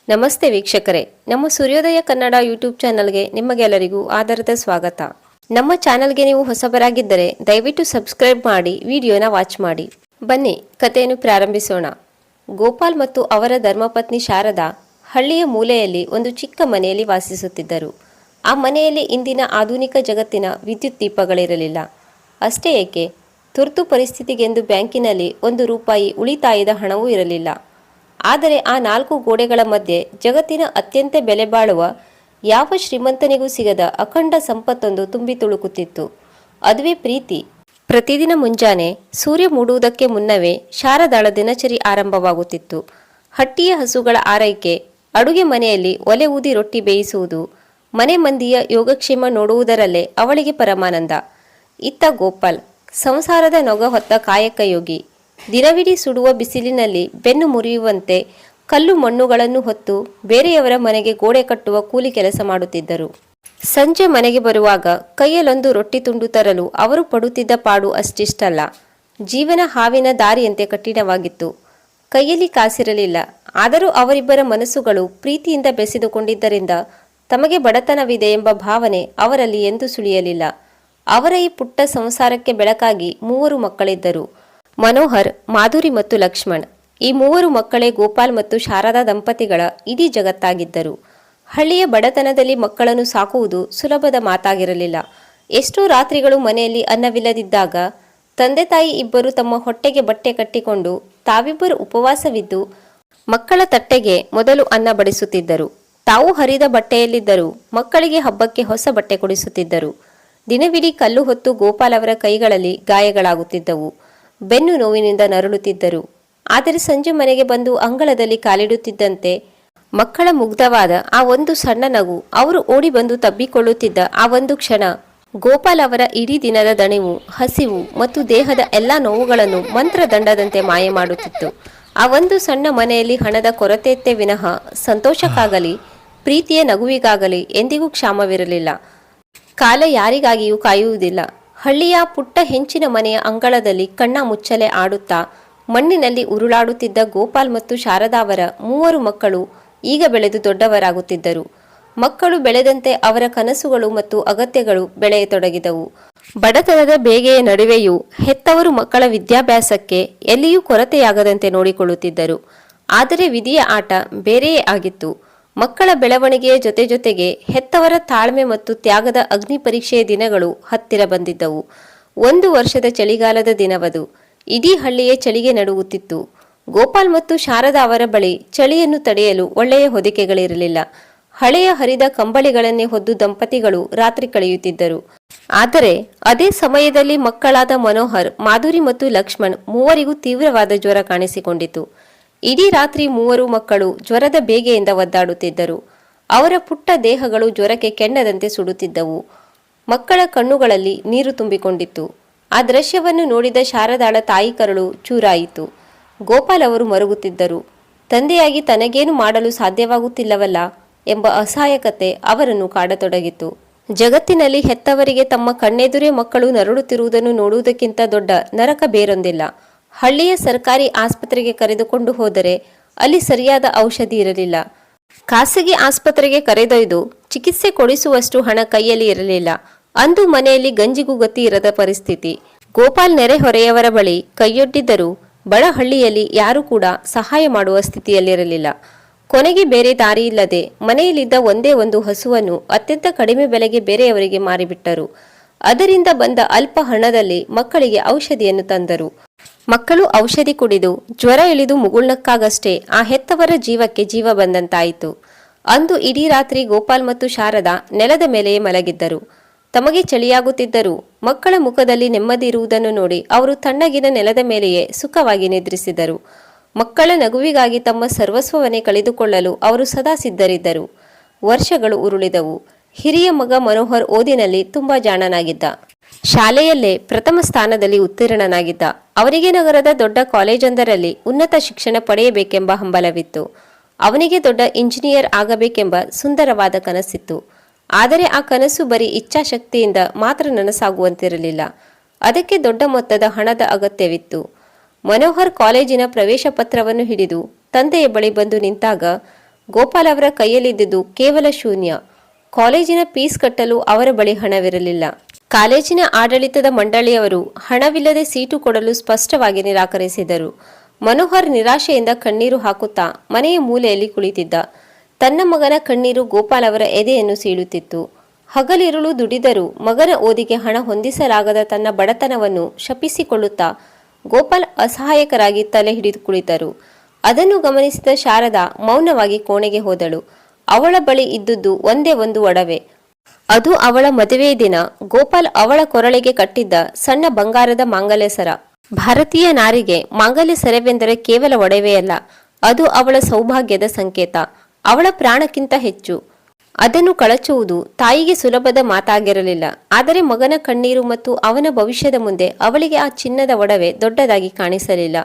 ನಮಸ್ತೆ ವೀಕ್ಷಕರೇ, ನಮ್ಮ ಸೂರ್ಯೋದಯ ಕನ್ನಡ ಯೂಟ್ಯೂಬ್ ಚಾನಲ್ಗೆ ನಿಮಗೆಲ್ಲರಿಗೂ ಆದರದ ಸ್ವಾಗತ. ನಮ್ಮ ಚಾನಲ್ಗೆ ನೀವು ಹೊಸಬರಾಗಿದ್ದರೆ ದಯವಿಟ್ಟು ಸಬ್ಸ್ಕ್ರೈಬ್ ಮಾಡಿ ವಿಡಿಯೋನ ವಾಚ್ ಮಾಡಿ. ಬನ್ನಿ ಕಥೆಯನ್ನು ಪ್ರಾರಂಭಿಸೋಣ. ಗೋಪಾಲ್ ಮತ್ತು ಅವರ ಧರ್ಮಪತ್ನಿ ಶಾರದಾ ಹಳ್ಳಿಯ ಮೂಲೆಯಲ್ಲಿ ಒಂದು ಚಿಕ್ಕ ಮನೆಯಲ್ಲಿ ವಾಸಿಸುತ್ತಿದ್ದರು. ಆ ಮನೆಯಲ್ಲಿ ಇಂದಿನ ಆಧುನಿಕ ಜಗತ್ತಿನ ವಿದ್ಯುತ್ ದೀಪಗಳಿರಲಿಲ್ಲ. ಅಷ್ಟೇ ಏಕೆ, ತುರ್ತು ಪರಿಸ್ಥಿತಿಗೆಂದು ಬ್ಯಾಂಕಿನಲ್ಲಿ ₹1 ಉಳಿತಾಯದ ಹಣವೂ ಇರಲಿಲ್ಲ. ಆದರೆ ಆ 4 ಗೋಡೆಗಳ ಮಧ್ಯೆ ಜಗತ್ತಿನ ಅತ್ಯಂತ ಬೆಲೆ ಬಾಳುವ ಯಾವ ಶ್ರೀಮಂತನಿಗೂ ಸಿಗದ ಅಖಂಡ ಸಂಪತ್ತೊಂದು ತುಂಬಿ ತುಳುಕುತ್ತಿತ್ತು. ಅದುವೇ ಪ್ರೀತಿ. ಪ್ರತಿದಿನ ಮುಂಜಾನೆ ಸೂರ್ಯ ಮೂಡುವುದಕ್ಕೆ ಮುನ್ನವೇ ಶಾರದಾಳ ದಿನಚರಿ ಆರಂಭವಾಗುತ್ತಿತ್ತು. ಹಟ್ಟಿಯ ಹಸುಗಳ ಆರೈಕೆ, ಅಡುಗೆ ಮನೆಯಲ್ಲಿ ಒಲೆ ಊದಿ ರೊಟ್ಟಿ ಬೇಯಿಸುವುದು, ಮನೆ ಮಂದಿಯ ಯೋಗಕ್ಷೇಮ ನೋಡುವುದರಲ್ಲೇ ಅವಳಿಗೆ ಪರಮಾನಂದ. ಇತ್ತ ಗೋಪಾಲ್ ಸಂಸಾರದ ನೊಗ ಹೊತ್ತ ಕಾಯಕ ಯೋಗಿ. ದಿನವಿಡೀ ಸುಡುವ ಬಿಸಿಲಿನಲ್ಲಿ ಬೆನ್ನು ಮುರಿಯುವಂತೆ ಕಲ್ಲು ಮಣ್ಣುಗಳನ್ನು ಹೊತ್ತು ಬೇರೆಯವರ ಮನೆಗೆ ಗೋಡೆ ಕಟ್ಟುವ ಕೂಲಿ ಕೆಲಸ ಮಾಡುತ್ತಿದ್ದರು. ಸಂಜೆ ಮನೆಗೆ ಬರುವಾಗ ಕೈಯಲ್ಲೊಂದು ರೊಟ್ಟಿ ತುಂಡು ತರಲು ಅವರು ಪಡುತ್ತಿದ್ದ ಪಾಡು ಅಷ್ಟಿಷ್ಟಲ್ಲ. ಜೀವನ ಹಾವಿನ ದಾರಿಯಂತೆ ಕಠಿಣವಾಗಿತ್ತು. ಕೈಯಲ್ಲಿ ಕಾಸಿರಲಿಲ್ಲ. ಆದರೂ ಅವರಿಬ್ಬರ ಮನಸ್ಸುಗಳು ಪ್ರೀತಿಯಿಂದ ಬೆಸೆದುಕೊಂಡಿದ್ದರಿಂದ ತಮಗೆ ಬಡತನವಿದೆ ಎಂಬ ಭಾವನೆ ಅವರಲ್ಲಿ ಎಂದೂ ಸುಳಿಯಲಿಲ್ಲ. ಅವರ ಈ ಪುಟ್ಟ ಸಂಸಾರಕ್ಕೆ ಬೆಳಕಾಗಿ 3 ಮಕ್ಕಳಿದ್ದರು. ಮನೋಹರ್, ಮಾಧುರಿ ಮತ್ತು ಲಕ್ಷ್ಮಣ್. ಈ 3 ಮಕ್ಕಳೇ ಗೋಪಾಲ್ ಮತ್ತು ಶಾರದಾ ದಂಪತಿಗಳ ಇಡೀ ಜಗತ್ತಾಗಿದ್ದರು. ಹಳ್ಳಿಯ ಬಡತನದಲ್ಲಿ ಮಕ್ಕಳನ್ನು ಸಾಕುವುದು ಸುಲಭದ ಮಾತಾಗಿರಲಿಲ್ಲ. ಎಷ್ಟೋ ರಾತ್ರಿಗಳು ಮನೆಯಲ್ಲಿ ಅನ್ನವಿಲ್ಲದಿದ್ದಾಗ ತಂದೆ ತಾಯಿ ಇಬ್ಬರು ತಮ್ಮ ಹೊಟ್ಟೆಗೆ ಬಟ್ಟೆ ಕಟ್ಟಿಕೊಂಡು ತಾವಿಬ್ಬರು ಉಪವಾಸವಿದ್ದು ಮಕ್ಕಳ ತಟ್ಟೆಗೆ ಮೊದಲು ಅನ್ನ ಬಡಿಸುತ್ತಿದ್ದರು. ತಾವು ಹರಿದ ಬಟ್ಟೆಯಲ್ಲಿದ್ದರೂ ಮಕ್ಕಳಿಗೆ ಹಬ್ಬಕ್ಕೆ ಹೊಸ ಬಟ್ಟೆ ಕೊಡಿಸುತ್ತಿದ್ದರು. ದಿನವಿಡೀ ಕಲ್ಲು ಹೊತ್ತು ಗೋಪಾಲ್ ಅವರ ಕೈಗಳಲ್ಲಿ ಗಾಯಗಳಾಗುತ್ತಿದ್ದವು. ಬೆನ್ನು ನೋವಿನಿಂದ ನರಳುತ್ತಿದ್ದರು. ಆದರೆ ಸಂಜೆ ಮನೆಗೆ ಬಂದು ಅಂಗಳದಲ್ಲಿ ಕಾಲಿಡುತ್ತಿದ್ದಂತೆ ಮಕ್ಕಳ ಮುಗ್ಧವಾದ ಆ ಒಂದು ಸಣ್ಣ ನಗು, ಅವರು ಓಡಿ ಬಂದು ತಬ್ಬಿಕೊಳ್ಳುತ್ತಿದ್ದ ಆ ಒಂದು ಕ್ಷಣ ಗೋಪಾಲ್ ಅವರ ಇಡೀ ದಿನದ ದಣಿವು, ಹಸಿವು ಮತ್ತು ದೇಹದ ಎಲ್ಲ ನೋವುಗಳನ್ನು ಮಂತ್ರದಂಡದಂತೆ ಮಾಯ ಮಾಡುತ್ತಿತ್ತು. ಆ ಒಂದು ಸಣ್ಣ ಮನೆಯಲ್ಲಿ ಹಣದ ಕೊರತೆಯತ್ತೇ ವಿನಃ ಸಂತೋಷಕ್ಕಾಗಲಿ ಪ್ರೀತಿಯ ನಗುವಿಗಾಗಲಿ ಎಂದಿಗೂ ಕ್ಷಾಮವಿರಲಿಲ್ಲ. ಕಾಲ ಯಾರಿಗಾಗಿಯೂ ಕಾಯುವುದಿಲ್ಲ. ಹಳ್ಳಿಯ ಪುಟ್ಟ ಹೆಂಚಿನ ಮನೆಯ ಅಂಗಳದಲ್ಲಿ ಕಣ್ಣ ಮುಚ್ಚಲೆ ಆಡುತ್ತಾ ಮಣ್ಣಿನಲ್ಲಿ ಉರುಳಾಡುತ್ತಿದ್ದ ಗೋಪಾಲ್ ಮತ್ತು ಶಾರದಾ ಅವರ 3 ಮಕ್ಕಳು ಈಗ ಬೆಳೆದು ದೊಡ್ಡವರಾಗುತ್ತಿದ್ದರು. ಮಕ್ಕಳು ಬೆಳೆದಂತೆ ಅವರ ಕನಸುಗಳು ಮತ್ತು ಅಗತ್ಯಗಳು ಬೆಳೆಯತೊಡಗಿದವು. ಬಡತನದ ಬೇಗೆಯ ನಡುವೆಯೂ ಹೆತ್ತವರು ಮಕ್ಕಳ ವಿದ್ಯಾಭ್ಯಾಸಕ್ಕೆ ಎಲ್ಲಿಯೂ ಕೊರತೆಯಾಗದಂತೆ ನೋಡಿಕೊಳ್ಳುತ್ತಿದ್ದರು. ಆದರೆ ವಿಧಿಯ ಆಟ ಬೇರೆಯೇ ಆಗಿತ್ತು. ಮಕ್ಕಳ ಬೆಳವಣಿಗೆಯ ಜೊತೆಗೆ ಹೆತ್ತವರ ತಾಳ್ಮೆ ಮತ್ತು ತ್ಯಾಗದ ಅಗ್ನಿ ಪರೀಕ್ಷೆಯ ದಿನಗಳು ಹತ್ತಿರ ಬಂದಿದ್ದವು. 1 ವರ್ಷದ ಚಳಿಗಾಲದ ದಿನವದು. ಇಡೀ ಹಳ್ಳಿಯೇ ಚಳಿಗೆ ನಡುಗುತ್ತಿತ್ತು. ಗೋಪಾಲ್ ಮತ್ತು ಶಾರದಾ ಅವರ ಬಳಿ ಚಳಿಯನ್ನು ತಡೆಯಲು ಒಳ್ಳೆಯ ಹೊದಿಕೆಗಳಿರಲಿಲ್ಲ. ಹಳೆಯ ಹರಿದ ಕಂಬಳಿಗಳನ್ನೇ ಹೊದ್ದು ದಂಪತಿಗಳು ರಾತ್ರಿ ಕಳೆಯುತ್ತಿದ್ದರು. ಆದರೆ ಅದೇ ಸಮಯದಲ್ಲಿ ಮಕ್ಕಳಾದ ಮನೋಹರ್, ಮಾಧುರಿ ಮತ್ತು ಲಕ್ಷ್ಮಣ್ ಮೂವರಿಗೂ ತೀವ್ರವಾದ ಜ್ವರ ಕಾಣಿಸಿಕೊಂಡಿತು. ಇಡೀ ರಾತ್ರಿ 3 ಮಕ್ಕಳು ಜ್ವರದ ಬೇಗೆಯಿಂದ ಒದ್ದಾಡುತ್ತಿದ್ದರು. ಅವರ ಪುಟ್ಟ ದೇಹಗಳು ಜ್ವರಕ್ಕೆ ಕೆಂಡದಂತೆ ಸುಡುತ್ತಿದ್ದವು. ಮಕ್ಕಳ ಕಣ್ಣುಗಳಲ್ಲಿ ನೀರು ತುಂಬಿಕೊಂಡಿತ್ತು. ಆ ದೃಶ್ಯವನ್ನು ನೋಡಿದ ಶಾರದಾಳ ತಾಯಿ ಕರಳು ಚೂರಾಯಿತು. ಗೋಪಾಲ್ ಅವರು ಮರುಗುತ್ತಿದ್ದರು. ತಂದೆಯಾಗಿ ತನಗೇನು ಮಾಡಲು ಸಾಧ್ಯವಾಗುತ್ತಿಲ್ಲವಲ್ಲ ಎಂಬ ಅಸಹಾಯಕತೆ ಅವರನ್ನು ಕಾಡತೊಡಗಿತು. ಜಗತ್ತಿನಲ್ಲಿ ಹೆತ್ತವರಿಗೆ ತಮ್ಮ ಕಣ್ಣೆದುರೇ ಮಕ್ಕಳು ನರಳುತ್ತಿರುವುದನ್ನು ನೋಡುವುದಕ್ಕಿಂತ ದೊಡ್ಡ ನರಕ ಬೇರೊಂದಿಲ್ಲ. ಹಳ್ಳಿಯ ಸರ್ಕಾರಿ ಆಸ್ಪತ್ರೆಗೆ ಕರೆದುಕೊಂಡು ಹೋದರೆ ಅಲ್ಲಿ ಸರಿಯಾದ ಔಷಧಿ ಇರಲಿಲ್ಲ. ಖಾಸಗಿ ಆಸ್ಪತ್ರೆಗೆ ಕರೆದೊಯ್ದು ಚಿಕಿತ್ಸೆ ಕೊಡಿಸುವಷ್ಟು ಹಣ ಕೈಯಲ್ಲಿ ಇರಲಿಲ್ಲ. ಅಂದು ಮನೆಯಲ್ಲಿ ಗಂಜಿಗೂ ಗತಿ ಇರದ ಪರಿಸ್ಥಿತಿ. ಗೋಪಾಲ್ ನೆರೆಹೊರೆಯವರ ಬಳಿ ಕೈಯೊಡ್ಡಿದ್ದರೂ ಬಡ ಹಳ್ಳಿಯಲ್ಲಿ ಯಾರೂ ಕೂಡ ಸಹಾಯ ಮಾಡುವ ಸ್ಥಿತಿಯಲ್ಲಿರಲಿಲ್ಲ. ಕೊನೆಗೆ ಬೇರೆ ದಾರಿಯಿಲ್ಲದೆ ಮನೆಯಲ್ಲಿದ್ದ ಒಂದೇ ಒಂದು ಹಸುವನ್ನು ಅತ್ಯಂತ ಕಡಿಮೆ ಬೆಲೆಗೆ ಬೇರೆಯವರಿಗೆ ಮಾರಿಬಿಟ್ಟರು. ಅದರಿಂದ ಬಂದ ಅಲ್ಪ ಹಣದಲ್ಲಿ ಮಕ್ಕಳಿಗೆ ಔಷಧಿಯನ್ನು ತಂದರು. ಮಕ್ಕಳು ಔಷಧಿ ಕುಡಿದು ಜ್ವರ ಇಳಿದು ಮುಗುಳ್ನಕ್ಕಾಗಷ್ಟೇ ಆ ಹೆತ್ತವರ ಜೀವಕ್ಕೆ ಜೀವ ಬಂದಂತಾಯಿತು. ಅಂದು ಇಡೀ ರಾತ್ರಿ ಗೋಪಾಲ್ ಮತ್ತು ಶಾರದಾ ನೆಲದ ಮೇಲೆಯೇ ಮಲಗಿದ್ದರು. ತಮಗೆ ಚಳಿಯಾಗುತ್ತಿದ್ದರೂ ಮಕ್ಕಳ ಮುಖದಲ್ಲಿ ನೆಮ್ಮದಿ ಇರುವುದನ್ನು ನೋಡಿ ಅವರು ತಣ್ಣಗಿನ ನೆಲದ ಮೇಲೆಯೇ ಸುಖವಾಗಿ ನಿದ್ರಿಸಿದರು. ಮಕ್ಕಳ ನಗುವಿಗಾಗಿ ತಮ್ಮ ಸರ್ವಸ್ವವನ್ನೇ ಕಳೆದುಕೊಳ್ಳಲು ಅವರು ಸದಾ ಸಿದ್ಧರಿದ್ದರು. ವರ್ಷಗಳು ಉರುಳಿದವು. ಹಿರಿಯ ಮಗ ಮನೋಹರ್ ಓದಿನಲ್ಲಿ ತುಂಬಾ ಜಾಣನಾಗಿದ್ದ. ಶಾಲೆಯಲ್ಲೇ ಪ್ರಥಮ ಸ್ಥಾನದಲ್ಲಿ ಉತ್ತೀರ್ಣನಾಗಿದ್ದ. ಅವನಿಗೆ ನಗರದ ದೊಡ್ಡ ಕಾಲೇಜೊಂದರಲ್ಲಿ ಉನ್ನತ ಶಿಕ್ಷಣ ಪಡೆಯಬೇಕೆಂಬ ಹಂಬಲವಿತ್ತು. ಅವನಿಗೆ ದೊಡ್ಡ ಇಂಜಿನಿಯರ್ ಆಗಬೇಕೆಂಬ ಸುಂದರವಾದ ಕನಸಿತ್ತು. ಆದರೆ ಆ ಕನಸು ಬರೀ ಇಚ್ಛಾಶಕ್ತಿಯಿಂದ ಮಾತ್ರ ನನಸಾಗುವಂತಿರಲಿಲ್ಲ. ಅದಕ್ಕೆ ದೊಡ್ಡ ಮೊತ್ತದ ಹಣದ ಅಗತ್ಯವಿತ್ತು. ಮನೋಹರ್ ಕಾಲೇಜಿನ ಪ್ರವೇಶ ಪತ್ರವನ್ನು ಹಿಡಿದು ತಂದೆಯ ಬಳಿ ಬಂದು ನಿಂತಾಗ ಗೋಪಾಲ್ ಅವರ ಕೈಯಲ್ಲಿದ್ದುದು ಕೇವಲ ಶೂನ್ಯ. ಕಾಲೇಜಿನ ಫೀಸ್ ಕಟ್ಟಲು ಅವರ ಬಳಿ ಹಣವಿರಲಿಲ್ಲ. ಕಾಲೇಜಿನ ಆಡಳಿತದ ಮಂಡಳಿಯವರು ಹಣವಿಲ್ಲದೆ ಸೀಟು ಕೊಡಲು ಸ್ಪಷ್ಟವಾಗಿ ನಿರಾಕರಿಸಿದರು. ಮನೋಹರ್ ನಿರಾಶೆಯಿಂದ ಕಣ್ಣೀರು ಹಾಕುತ್ತಾ ಮನೆಯ ಮೂಲೆಯಲ್ಲಿ ಕುಳಿತಿದ್ದ. ತನ್ನ ಮಗನ ಕಣ್ಣೀರು ಗೋಪಾಲ್ ಅವರ ಎದೆಯನ್ನು ಸೀಳುತ್ತಿತ್ತು. ಹಗಲಿರುಳು ದುಡಿದರೂ ಮಗನ ಓದಿಗೆ ಹಣ ಹೊಂದಿಸಲಾಗದ ತನ್ನ ಬಡತನವನ್ನು ಶಪಿಸಿಕೊಳ್ಳುತ್ತಾ ಗೋಪಾಲ್ ಅಸಹಾಯಕರಾಗಿ ತಲೆ ಹಿಡಿದು ಕುಳಿತರು. ಅದನ್ನು ಗಮನಿಸಿದ ಶಾರದಾ ಮೌನವಾಗಿ ಕೋಣೆಗೆ ಹೋದಳು. ಅವಳ ಬಳಿ ಇದ್ದುದು ಒಂದೇ ಒಂದು ಒಡವೆ. ಅದು ಅವಳ ಮದುವೆಯ ದಿನ ಗೋಪಾಲ್ ಅವಳ ಕೊರಳಿಗೆ ಕಟ್ಟಿದ್ದ ಸಣ್ಣ ಬಂಗಾರದ ಮಾಂಗಲ್ಯ ಸರ. ಭಾರತೀಯ ನಾರಿಗೆ ಮಾಂಗಲ್ಯ ಸರವೆಂದರೆ ಕೇವಲ ಒಡವೆಯಲ್ಲ, ಅದು ಅವಳ ಸೌಭಾಗ್ಯದ ಸಂಕೇತ, ಅವಳ ಪ್ರಾಣಕ್ಕಿಂತ ಹೆಚ್ಚು. ಅದನ್ನು ಕಳಚುವುದು ತಾಯಿಗೆ ಸುಲಭದ ಮಾತಾಗಿರಲಿಲ್ಲ. ಆದರೆ ಮಗನ ಕಣ್ಣೀರು ಮತ್ತು ಅವನ ಭವಿಷ್ಯದ ಮುಂದೆ ಅವಳಿಗೆ ಆ ಚಿನ್ನದ ಒಡವೆ ದೊಡ್ಡದಾಗಿ ಕಾಣಿಸಲಿಲ್ಲ.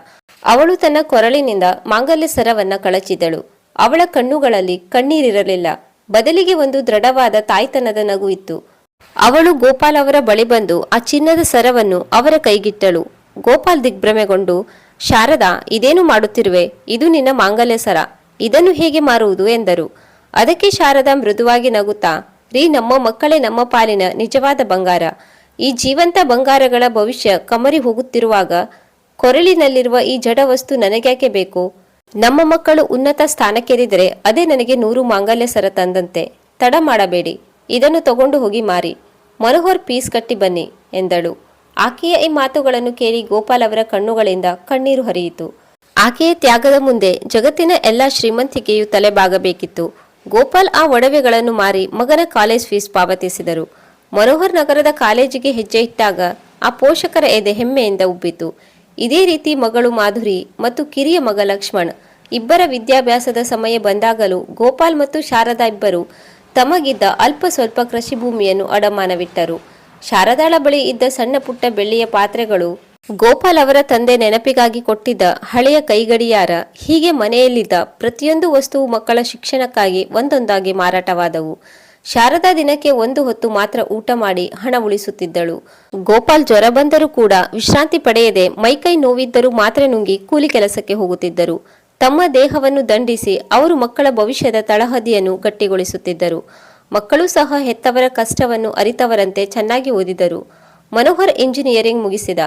ಅವಳು ತನ್ನ ಕೊರಳಿನಿಂದ ಮಾಂಗಲ್ಯ ಸರವನ್ನ ಕಳಚಿದಳು. ಅವಳ ಕಣ್ಣುಗಳಲ್ಲಿ ಕಣ್ಣೀರಿರಲಿಲ್ಲ, ಬದಲಿಗೆ ಒಂದು ದೃಢವಾದ ತಾಯ್ತನದ ನಗು ಇತ್ತು. ಅವಳು ಗೋಪಾಲ್ ಅವರ ಬಳಿ ಬಂದು ಆ ಚಿನ್ನದ ಸರವನ್ನು ಅವರ ಕೈಗಿಟ್ಟಳು. ಗೋಪಾಲ್ ದಿಗ್ಭ್ರಮೆಗೊಂಡು, ಶಾರದಾ, ಇದೇನು ಮಾಡುತ್ತಿರುವೆ? ಇದು ನಿನ್ನ ಮಾಂಗಲ್ಯ ಸರ, ಇದನ್ನು ಹೇಗೆ ಮಾರುವುದು ಎಂದರು. ಅದಕ್ಕೆ ಶಾರದಾ ಮೃದುವಾಗಿ ನಗುತ್ತಾ, ರೀ, ನಮ್ಮ ಮಕ್ಕಳೇ ನಮ್ಮ ಪಾಲಿನ ನಿಜವಾದ ಬಂಗಾರ. ಈ ಜೀವಂತ ಬಂಗಾರಗಳ ಭವಿಷ್ಯ ಕಮರಿ ಹೋಗುತ್ತಿರುವಾಗ ಕೊರಳಿನಲ್ಲಿರುವ ಈ ಜಡ ವಸ್ತು ನನಗ್ಯಾಕೆ ಬೇಕು? ನಮ್ಮ ಮಕ್ಕಳು ಉನ್ನತ ಸ್ಥಾನಕ್ಕೇರಿದರೆ ಅದೇ ನನಗೆ 100 ಮಾಂಗಲ್ಯ ಸರ ತಂದಂತೆ. ತಡ ಮಾಡಬೇಡಿ, ಇದನ್ನು ತಗೊಂಡು ಹೋಗಿ ಮಾರಿ. ಮನೋಹರ್ ಫೀಸ್ ಕಟ್ಟಿ ಬನ್ನಿ ಎಂದಳು. ಆಕೆಯ ಈ ಮಾತುಗಳನ್ನು ಕೇಳಿ ಗೋಪಾಲ್ ಅವರ ಕಣ್ಣುಗಳಿಂದ ಕಣ್ಣೀರು ಹರಿಯಿತು. ಆಕೆಯ ತ್ಯಾಗದ ಮುಂದೆ ಜಗತ್ತಿನ ಎಲ್ಲ ಶ್ರೀಮಂತಿಕೆಯು ತಲೆಬಾಗಬೇಕಿತ್ತು. ಗೋಪಾಲ್ ಆ ಒಡವೆಗಳನ್ನು ಮಾರಿ ಮಗನ ಕಾಲೇಜ್ ಫೀಸ್ ಪಾವತಿಸಿದರು. ಮನೋಹರ್ ನಗರದ ಕಾಲೇಜಿಗೆ ಹೆಜ್ಜೆ ಇಟ್ಟಾಗ ಆ ಪೋಷಕರ ಎದೆ ಹೆಮ್ಮೆಯಿಂದ ಉಬ್ಬಿತು. ಇದೇ ರೀತಿ ಮಗಳು ಮಾಧುರಿ ಮತ್ತು ಕಿರಿಯ ಮಗ ಲಕ್ಷ್ಮಣ್ ಇಬ್ಬರ ವಿದ್ಯಾಭ್ಯಾಸದ ಸಮಯ ಬಂದಾಗಲೂ ಗೋಪಾಲ್ ಮತ್ತು ಶಾರದಾ ಇಬ್ಬರು ತಮಗಿದ್ದ ಅಲ್ಪ ಸ್ವಲ್ಪ ಕೃಷಿ ಭೂಮಿಯನ್ನು ಅಡಮಾನವಿಟ್ಟರು. ಶಾರದಾಳ ಬಳಿ ಇದ್ದ ಸಣ್ಣ ಪುಟ್ಟ ಬೆಳ್ಳಿಯ ಪಾತ್ರೆಗಳು, ಗೋಪಾಲ್ ಅವರ ತಂದೆ ನೆನಪಿಗಾಗಿ ಕೊಟ್ಟಿದ್ದ ಹಳೆಯ ಕೈಗಡಿಯಾರ, ಹೀಗೆ ಮನೆಯಲ್ಲಿದ್ದ ಪ್ರತಿಯೊಂದು ವಸ್ತುವು ಮಕ್ಕಳ ಶಿಕ್ಷಣಕ್ಕಾಗಿ ಒಂದೊಂದಾಗಿ ಮಾರಾಟವಾದವು. ಶಾರದಾ ದಿನಕ್ಕೆ 1 ಹೊತ್ತು ಮಾತ್ರ ಊಟ ಮಾಡಿ ಹಣ ಉಳಿಸುತ್ತಿದ್ದಳು. ಗೋಪಾಲ್ ಜ್ವರ ಬಂದರೂ ಕೂಡ ವಿಶ್ರಾಂತಿ ಪಡೆಯದೆ ಮೈಕೈ ನೋವಿದ್ದರೂ ಮಾತ್ರೆ ನುಂಗಿ ಕೂಲಿ ಕೆಲಸಕ್ಕೆ ಹೋಗುತ್ತಿದ್ದರು. ತಮ್ಮ ದೇಹವನ್ನು ದಂಡಿಸಿ ಅವರು ಮಕ್ಕಳ ಭವಿಷ್ಯದ ತಳಹದಿಯನ್ನು ಗಟ್ಟಿಗೊಳಿಸುತ್ತಿದ್ದರು. ಮಕ್ಕಳು ಸಹ ಹೆತ್ತವರ ಕಷ್ಟವನ್ನು ಅರಿತವರಂತೆ ಚೆನ್ನಾಗಿ ಓದಿದರು. ಮನೋಹರ್ ಇಂಜಿನಿಯರಿಂಗ್ ಮುಗಿಸಿದ,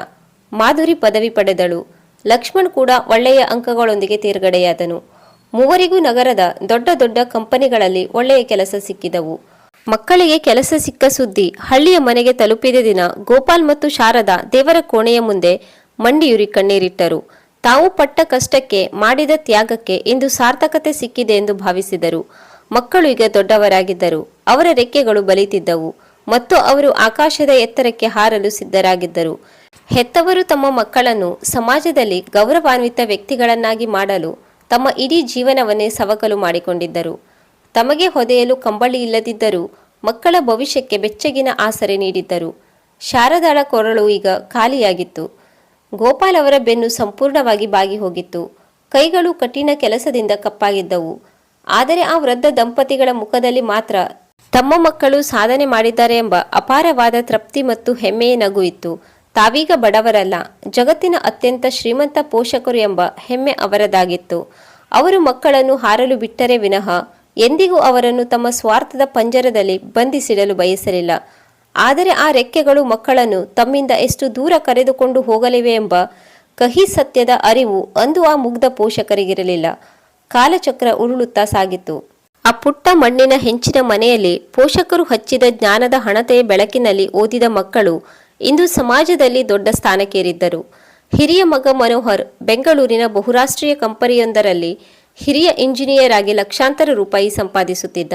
ಮಾಧುರಿ ಪದವಿ ಪಡೆದಳು. ಲಕ್ಷ್ಮಣ್ ಕೂಡ ಒಳ್ಳೆಯ ಅಂಕಗಳೊಂದಿಗೆ ತೇರ್ಗಡೆಯಾದನು. ಮೂವರಿಗೂ ನಗರದ ದೊಡ್ಡ ದೊಡ್ಡ ಕಂಪನಿಗಳಲ್ಲಿ ಒಳ್ಳೆಯ ಕೆಲಸ ಸಿಕ್ಕಿದವು. ಮಕ್ಕಳಿಗೆ ಕೆಲಸ ಸಿಕ್ಕ ಸುದ್ದಿ ಹಳ್ಳಿಯ ಮನೆಗೆ ತಲುಪಿದ ದಿನ ಗೋಪಾಲ್ ಮತ್ತು ಶಾರದಾ ದೇವರ ಕೋಣೆಯ ಮುಂದೆ ಮಂಡಿಯುರಿ ಕಣ್ಣೀರಿಟ್ಟರು. ತಾವು ಪಟ್ಟ ಕಷ್ಟಕ್ಕೆ, ಮಾಡಿದ ತ್ಯಾಗಕ್ಕೆ ಇಂದು ಸಾರ್ಥಕತೆ ಸಿಕ್ಕಿದೆ ಎಂದು ಭಾವಿಸಿದರು. ಮಕ್ಕಳು ಈಗ ದೊಡ್ಡವರಾಗಿದ್ದರು. ಅವರ ರೆಕ್ಕೆಗಳು ಬಲಿತಿದ್ದವು ಮತ್ತು ಅವರು ಆಕಾಶದ ಎತ್ತರಕ್ಕೆ ಹಾರಲು ಸಿದ್ಧರಾಗಿದ್ದರು. ಹೆತ್ತವರು ತಮ್ಮ ಮಕ್ಕಳನ್ನು ಸಮಾಜದಲ್ಲಿ ಗೌರವಾನ್ವಿತ ವ್ಯಕ್ತಿಗಳನ್ನಾಗಿ ಮಾಡಲು ತಮ್ಮ ಇಡೀ ಜೀವನವನ್ನೇ ಸವಕಲು ಮಾಡಿಕೊಂಡಿದ್ದರು. ತಮಗೆ ಹೊದೆಯಲು ಕಂಬಳಿ ಇಲ್ಲದಿದ್ದರೂ ಮಕ್ಕಳ ಭವಿಷ್ಯಕ್ಕೆ ಬೆಚ್ಚಗಿನ ಆಸರೆ ನೀಡಿದ್ದರು. ಶಾರದಾಳ ಕೊರಳು ಈಗ ಖಾಲಿಯಾಗಿತ್ತು. ಗೋಪಾಲ್ ಅವರ ಬೆನ್ನು ಸಂಪೂರ್ಣವಾಗಿ ಬಾಗಿ ಹೋಗಿತ್ತು. ಕೈಗಳು ಕಠಿಣ ಕೆಲಸದಿಂದ ಕಪ್ಪಾಗಿದ್ದವು. ಆದರೆ ಆ ವೃದ್ಧ ದಂಪತಿಗಳ ಮುಖದಲ್ಲಿ ಮಾತ್ರ ತಮ್ಮ ಮಕ್ಕಳು ಸಾಧನೆ ಮಾಡಿದ್ದಾರೆ ಎಂಬ ಅಪಾರವಾದ ತೃಪ್ತಿ ಮತ್ತು ಹೆಮ್ಮೆಯ ನಗು ಇತ್ತು. ತಾವೀಗ ಬಡವರಲ್ಲ, ಜಗತ್ತಿನ ಅತ್ಯಂತ ಶ್ರೀಮಂತ ಪೋಷಕರು ಎಂಬ ಹೆಮ್ಮೆ ಅವರದಾಗಿತ್ತು. ಅವರು ಮಕ್ಕಳನ್ನು ಹಾರಲು ಬಿಟ್ಟರೆ ವಿನಃ ಎಂದಿಗೂ ಅವರನ್ನು ತಮ್ಮ ಸ್ವಾರ್ಥದ ಪಂಜರದಲ್ಲಿ ಬಂಧಿಸಿಡಲು ಬಯಸಲಿಲ್ಲ. ಆದರೆ ಆ ರೆಕ್ಕೆಗಳು ಮಕ್ಕಳನ್ನು ತಮ್ಮಿಂದ ಎಷ್ಟು ದೂರ ಕರೆದುಕೊಂಡು ಹೋಗಲಿವೆ ಎಂಬ ಕಹಿ ಸತ್ಯದ ಅರಿವು ಅಂದು ಆ ಮುಗ್ಧ ಪೋಷಕರಿಗಿರಲಿಲ್ಲ. ಕಾಲಚಕ್ರ ಉರುಳುತ್ತಾ ಸಾಗಿತು. ಆ ಪುಟ್ಟ ಮಣ್ಣಿನ ಹೆಂಚಿನ ಮನೆಯಲ್ಲಿ ಪೋಷಕರು ಹಚ್ಚಿದ ಜ್ಞಾನದ ಹಣತೆಯ ಬೆಳಕಿನಲ್ಲಿ ಓದಿದ ಮಕ್ಕಳು ಇಂದು ಸಮಾಜದಲ್ಲಿ ದೊಡ್ಡ ಸ್ಥಾನಕ್ಕೇರಿದ್ದರು. ಹಿರಿಯ ಮಗ ಮನೋಹರ್ ಬೆಂಗಳೂರಿನ ಬಹುರಾಷ್ಟ್ರೀಯ ಕಂಪನಿಯೊಂದರಲ್ಲಿ ಹಿರಿಯ ಇಂಜಿನಿಯರ್ ಆಗಿ ಲಕ್ಷಾಂತರ ರೂಪಾಯಿ ಸಂಪಾದಿಸುತ್ತಿದ್ದ.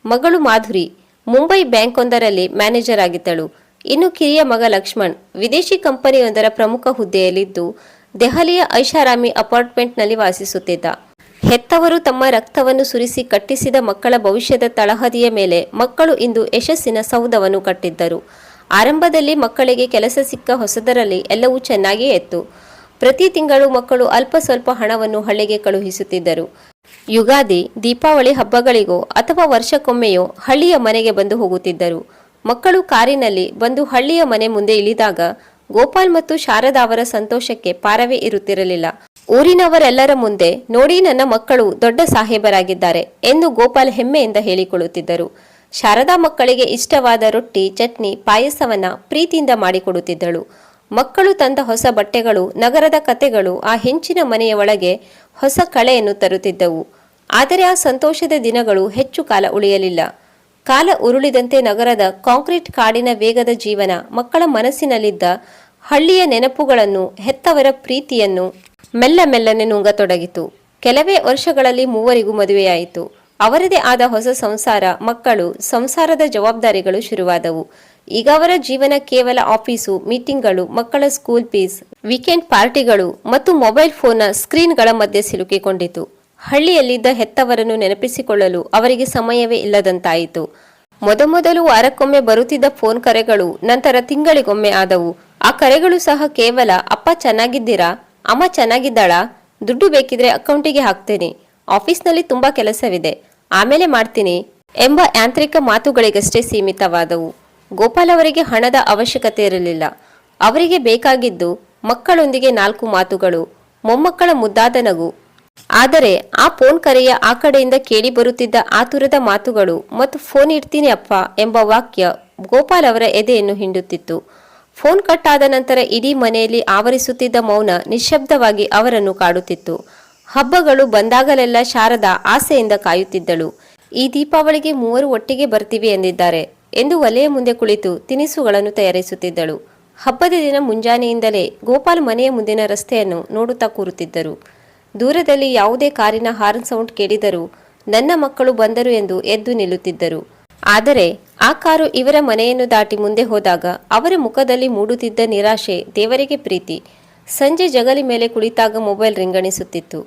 ಮಗಳು ಮಾಧುರಿ ಮುಂಬೈ ಬ್ಯಾಂಕ್ ಒಂದರಲ್ಲಿ ಮ್ಯಾನೇಜರ್ ಆಗಿದ್ದಳು. ಇನ್ನು ಕಿರಿಯ ಮಗ ಲಕ್ಷ್ಮಣ್ ವಿದೇಶಿ ಕಂಪನಿಯೊಂದರ ಪ್ರಮುಖ ಹುದ್ದೆಯಲ್ಲಿದ್ದು ದೆಹಲಿಯ ಐಷಾರಾಮಿ ಅಪಾರ್ಟ್ಮೆಂಟ್ನಲ್ಲಿ ವಾಸಿಸುತ್ತಿದ್ದ. ಹೆತ್ತವರು ತಮ್ಮ ರಕ್ತವನ್ನು ಸುರಿಸಿ ಕಟ್ಟಿಸಿದ ಮಕ್ಕಳ ಭವಿಷ್ಯದ ತಳಹದಿಯ ಮೇಲೆ ಮಕ್ಕಳು ಇಂದು ಯಶಸ್ಸಿನ ಸೌಧವನ್ನು ಕಟ್ಟಿದ್ದರು. ಆರಂಭದಲ್ಲಿ ಮಕ್ಕಳಿಗೆ ಕೆಲಸ ಸಿಕ್ಕ ಹೊಸದರಲ್ಲಿ ಎಲ್ಲವೂ ಚೆನ್ನಾಗಿಯೇ ಇತ್ತು. ಪ್ರತಿ ತಿಂಗಳು ಮಕ್ಕಳು ಅಲ್ಪ ಸ್ವಲ್ಪ ಹಣವನ್ನು ಹಳ್ಳಿಗೆ ಕಳುಹಿಸುತ್ತಿದ್ದರು. ಯುಗಾದಿ, ದೀಪಾವಳಿ ಹಬ್ಬಗಳಿಗೋ ಅಥವಾ ವರ್ಷಕ್ಕೊಮ್ಮೆಯೋ ಹಳ್ಳಿಯ ಮನೆಗೆ ಬಂದು ಹೋಗುತ್ತಿದ್ದರು. ಮಕ್ಕಳು ಕಾರಿನಲ್ಲಿ ಬಂದು ಹಳ್ಳಿಯ ಮನೆ ಮುಂದೆ ಇಳಿದಾಗ ಗೋಪಾಲ್ ಮತ್ತು ಶಾರದಾ ಅವರ ಸಂತೋಷಕ್ಕೆ ಪಾರವೇ ಇರುತ್ತಿರಲಿಲ್ಲ. ಊರಿನವರೆಲ್ಲರ ಮುಂದೆ ನೋಡಿ, ನನ್ನ ಮಕ್ಕಳು ದೊಡ್ಡ ಸಾಹೇಬರಾಗಿದ್ದಾರೆ ಎಂದು ಗೋಪಾಲ್ ಹೆಮ್ಮೆಯಿಂದ ಹೇಳಿಕೊಳ್ಳುತ್ತಿದ್ದರು. ಶಾರದಾ ಮಕ್ಕಳಿಗೆ ಇಷ್ಟವಾದ ರೊಟ್ಟಿ, ಚಟ್ನಿ, ಪಾಯಸವನ್ನ ಪ್ರೀತಿಯಿಂದ ಮಾಡಿಕೊಡುತ್ತಿದ್ದಳು. ಮಕ್ಕಳು ತಂದ ಹೊಸ ಬಟ್ಟೆಗಳು, ನಗರದ ಕತೆಗಳು ಆ ಹೆಂಚಿನ ಮನೆಯ ಒಳಗೆ ಹೊಸ ಕಳೆಯನ್ನು ತರುತ್ತಿದ್ದವು. ಆದರೆ ಆ ಸಂತೋಷದ ದಿನಗಳು ಹೆಚ್ಚು ಕಾಲ ಉಳಿಯಲಿಲ್ಲ. ಕಾಲ ಉರುಳಿದಂತೆ ನಗರದ ಕಾಂಕ್ರೀಟ್ ಕಾಡಿನ ವೇಗದ ಜೀವನ ಮಕ್ಕಳ ಮನಸ್ಸಿನಲ್ಲಿದ್ದ ಹಳ್ಳಿಯ ನೆನಪುಗಳನ್ನು, ಹೆತ್ತವರ ಪ್ರೀತಿಯನ್ನು ಮೆಲ್ಲ ಮೆಲ್ಲನೆ ನುಂಗತೊಡಗಿತು. ಕೆಲವೇ ವರ್ಷಗಳಲ್ಲಿ ಮೂವರಿಗೂ ಮದುವೆಯಾಯಿತು. ಅವರದೇ ಆದ ಹೊಸ ಸಂಸಾರ, ಮಕ್ಕಳು, ಸಂಸಾರದ ಜವಾಬ್ದಾರಿಗಳು ಶುರುವಾದವು. ಈಗ ಅವರ ಜೀವನ ಕೇವಲ ಆಫೀಸು, ಮೀಟಿಂಗ್ಗಳು, ಮಕ್ಕಳ ಸ್ಕೂಲ್ ಫೀಸ್, ವೀಕೆಂಡ್ ಪಾರ್ಟಿಗಳು ಮತ್ತು ಮೊಬೈಲ್ ಫೋನ್ನ ಸ್ಕ್ರೀನ್ಗಳ ಮಧ್ಯೆ ಸಿಲುಕಿಕೊಂಡಿತು. ಹಳ್ಳಿಯಲ್ಲಿದ್ದ ಹೆತ್ತವರನ್ನು ನೆನಪಿಸಿಕೊಳ್ಳಲು ಅವರಿಗೆ ಸಮಯವೇ ಇಲ್ಲದಂತಾಯಿತು. ಮೊದಮೊದಲು ವಾರಕ್ಕೊಮ್ಮೆ ಬರುತ್ತಿದ್ದ ಫೋನ್ ಕರೆಗಳು ನಂತರ ತಿಂಗಳಿಗೊಮ್ಮೆ ಆದವು. ಆ ಕರೆಗಳು ಸಹ ಕೇವಲ ಅಪ್ಪ ಚೆನ್ನಾಗಿದ್ದೀರಾ, ಅಮ್ಮ ಚೆನ್ನಾಗಿದ್ದಾಳಾ, ದುಡ್ಡು ಬೇಕಿದ್ರೆ ಅಕೌಂಟಿಗೆ ಹಾಕ್ತೇನೆ, ಆಫೀಸ್ನಲ್ಲಿ ತುಂಬಾ ಕೆಲಸವಿದೆ, ಆಮೇಲೆ ಮಾಡ್ತೀನಿ ಎಂಬ ಯಾಂತ್ರಿಕ ಮಾತುಗಳಿಗಷ್ಟೇ ಸೀಮಿತವಾದವು. ಗೋಪಾಲ್ ಅವರಿಗೆ ಹಣದ ಅವಶ್ಯಕತೆ ಇರಲಿಲ್ಲ. ಅವರಿಗೆ ಬೇಕಾಗಿದ್ದು ಮಕ್ಕಳೊಂದಿಗೆ 4 ಮಾತುಗಳು, ಮೊಮ್ಮಕ್ಕಳ ಮುದ್ದಾದ ನಗು. ಆದರೆ ಆ ಫೋನ್ ಕರೆಯ ಆ ಕಡೆಯಿಂದ ಕೇಳಿ ಬರುತ್ತಿದ್ದ ಆತುರದ ಮಾತುಗಳು ಮತ್ತು ಫೋನ್ ಇಡ್ತೀನಿ ಅಪ್ಪ ಎಂಬ ವಾಕ್ಯ ಗೋಪಾಲ್ ಅವರ ಎದೆಯನ್ನು ಹಿಂಡುತ್ತಿತ್ತು. ಫೋನ್ ಕಟ್ ಆದ ನಂತರ ಇಡೀ ಮನೆಯಲ್ಲಿ ಆವರಿಸುತ್ತಿದ್ದ ಮೌನ ನಿಶ್ಶಬ್ದವಾಗಿ ಅವರನ್ನು ಕಾಡುತ್ತಿತ್ತು. ಹಬ್ಬಗಳು ಬಂದಾಗಲೆಲ್ಲ ಶಾರದಾ ಆಸೆಯಿಂದ ಕಾಯುತ್ತಿದ್ದಳು. ಈ ದೀಪಾವಳಿಗೆ ಮೂವರು ಒಟ್ಟಿಗೆ ಬರ್ತೀವಿ ಎಂದಿದ್ದಾರೆ ಎಂದು ಒಲೆಯ ಮುಂದೆ ಕುಳಿತು ತಿನಿಸುಗಳನ್ನು ತಯಾರಿಸುತ್ತಿದ್ದಳು. ಹಬ್ಬದ ದಿನ ಮುಂಜಾನೆಯಿಂದಲೇ ಗೋಪಾಲ್ ಮನೆಯ ಮುಂದಿನ ರಸ್ತೆಯನ್ನು ನೋಡುತ್ತಾ ಕೂರುತ್ತಿದ್ದರು. ದೂರದಲ್ಲಿ ಯಾವುದೇ ಕಾರಿನ ಹಾರ್ನ್ ಸೌಂಡ್ ಕೇಳಿದರೂ ನನ್ನ ಮಕ್ಕಳು ಬಂದರು ಎಂದು ಎದ್ದು ನಿಲ್ಲುತ್ತಿದ್ದರು. ಆದರೆ ಆ ಕಾರು ಇವರ ಮನೆಯನ್ನು ದಾಟಿ ಮುಂದೆ ಹೋದಾಗ ಅವರ ಮುಖದಲ್ಲಿ ಮೂಡುತ್ತಿದ್ದ ನಿರಾಶೆ, ದೇವರಿಗೆ ಪ್ರೀತಿ. ಸಂಜೆ ಜಗಲಿ ಮೇಲೆ ಕುಳಿತಾಗ ಮೊಬೈಲ್ ರಿಂಗಣಿಸುತ್ತಿತ್ತು.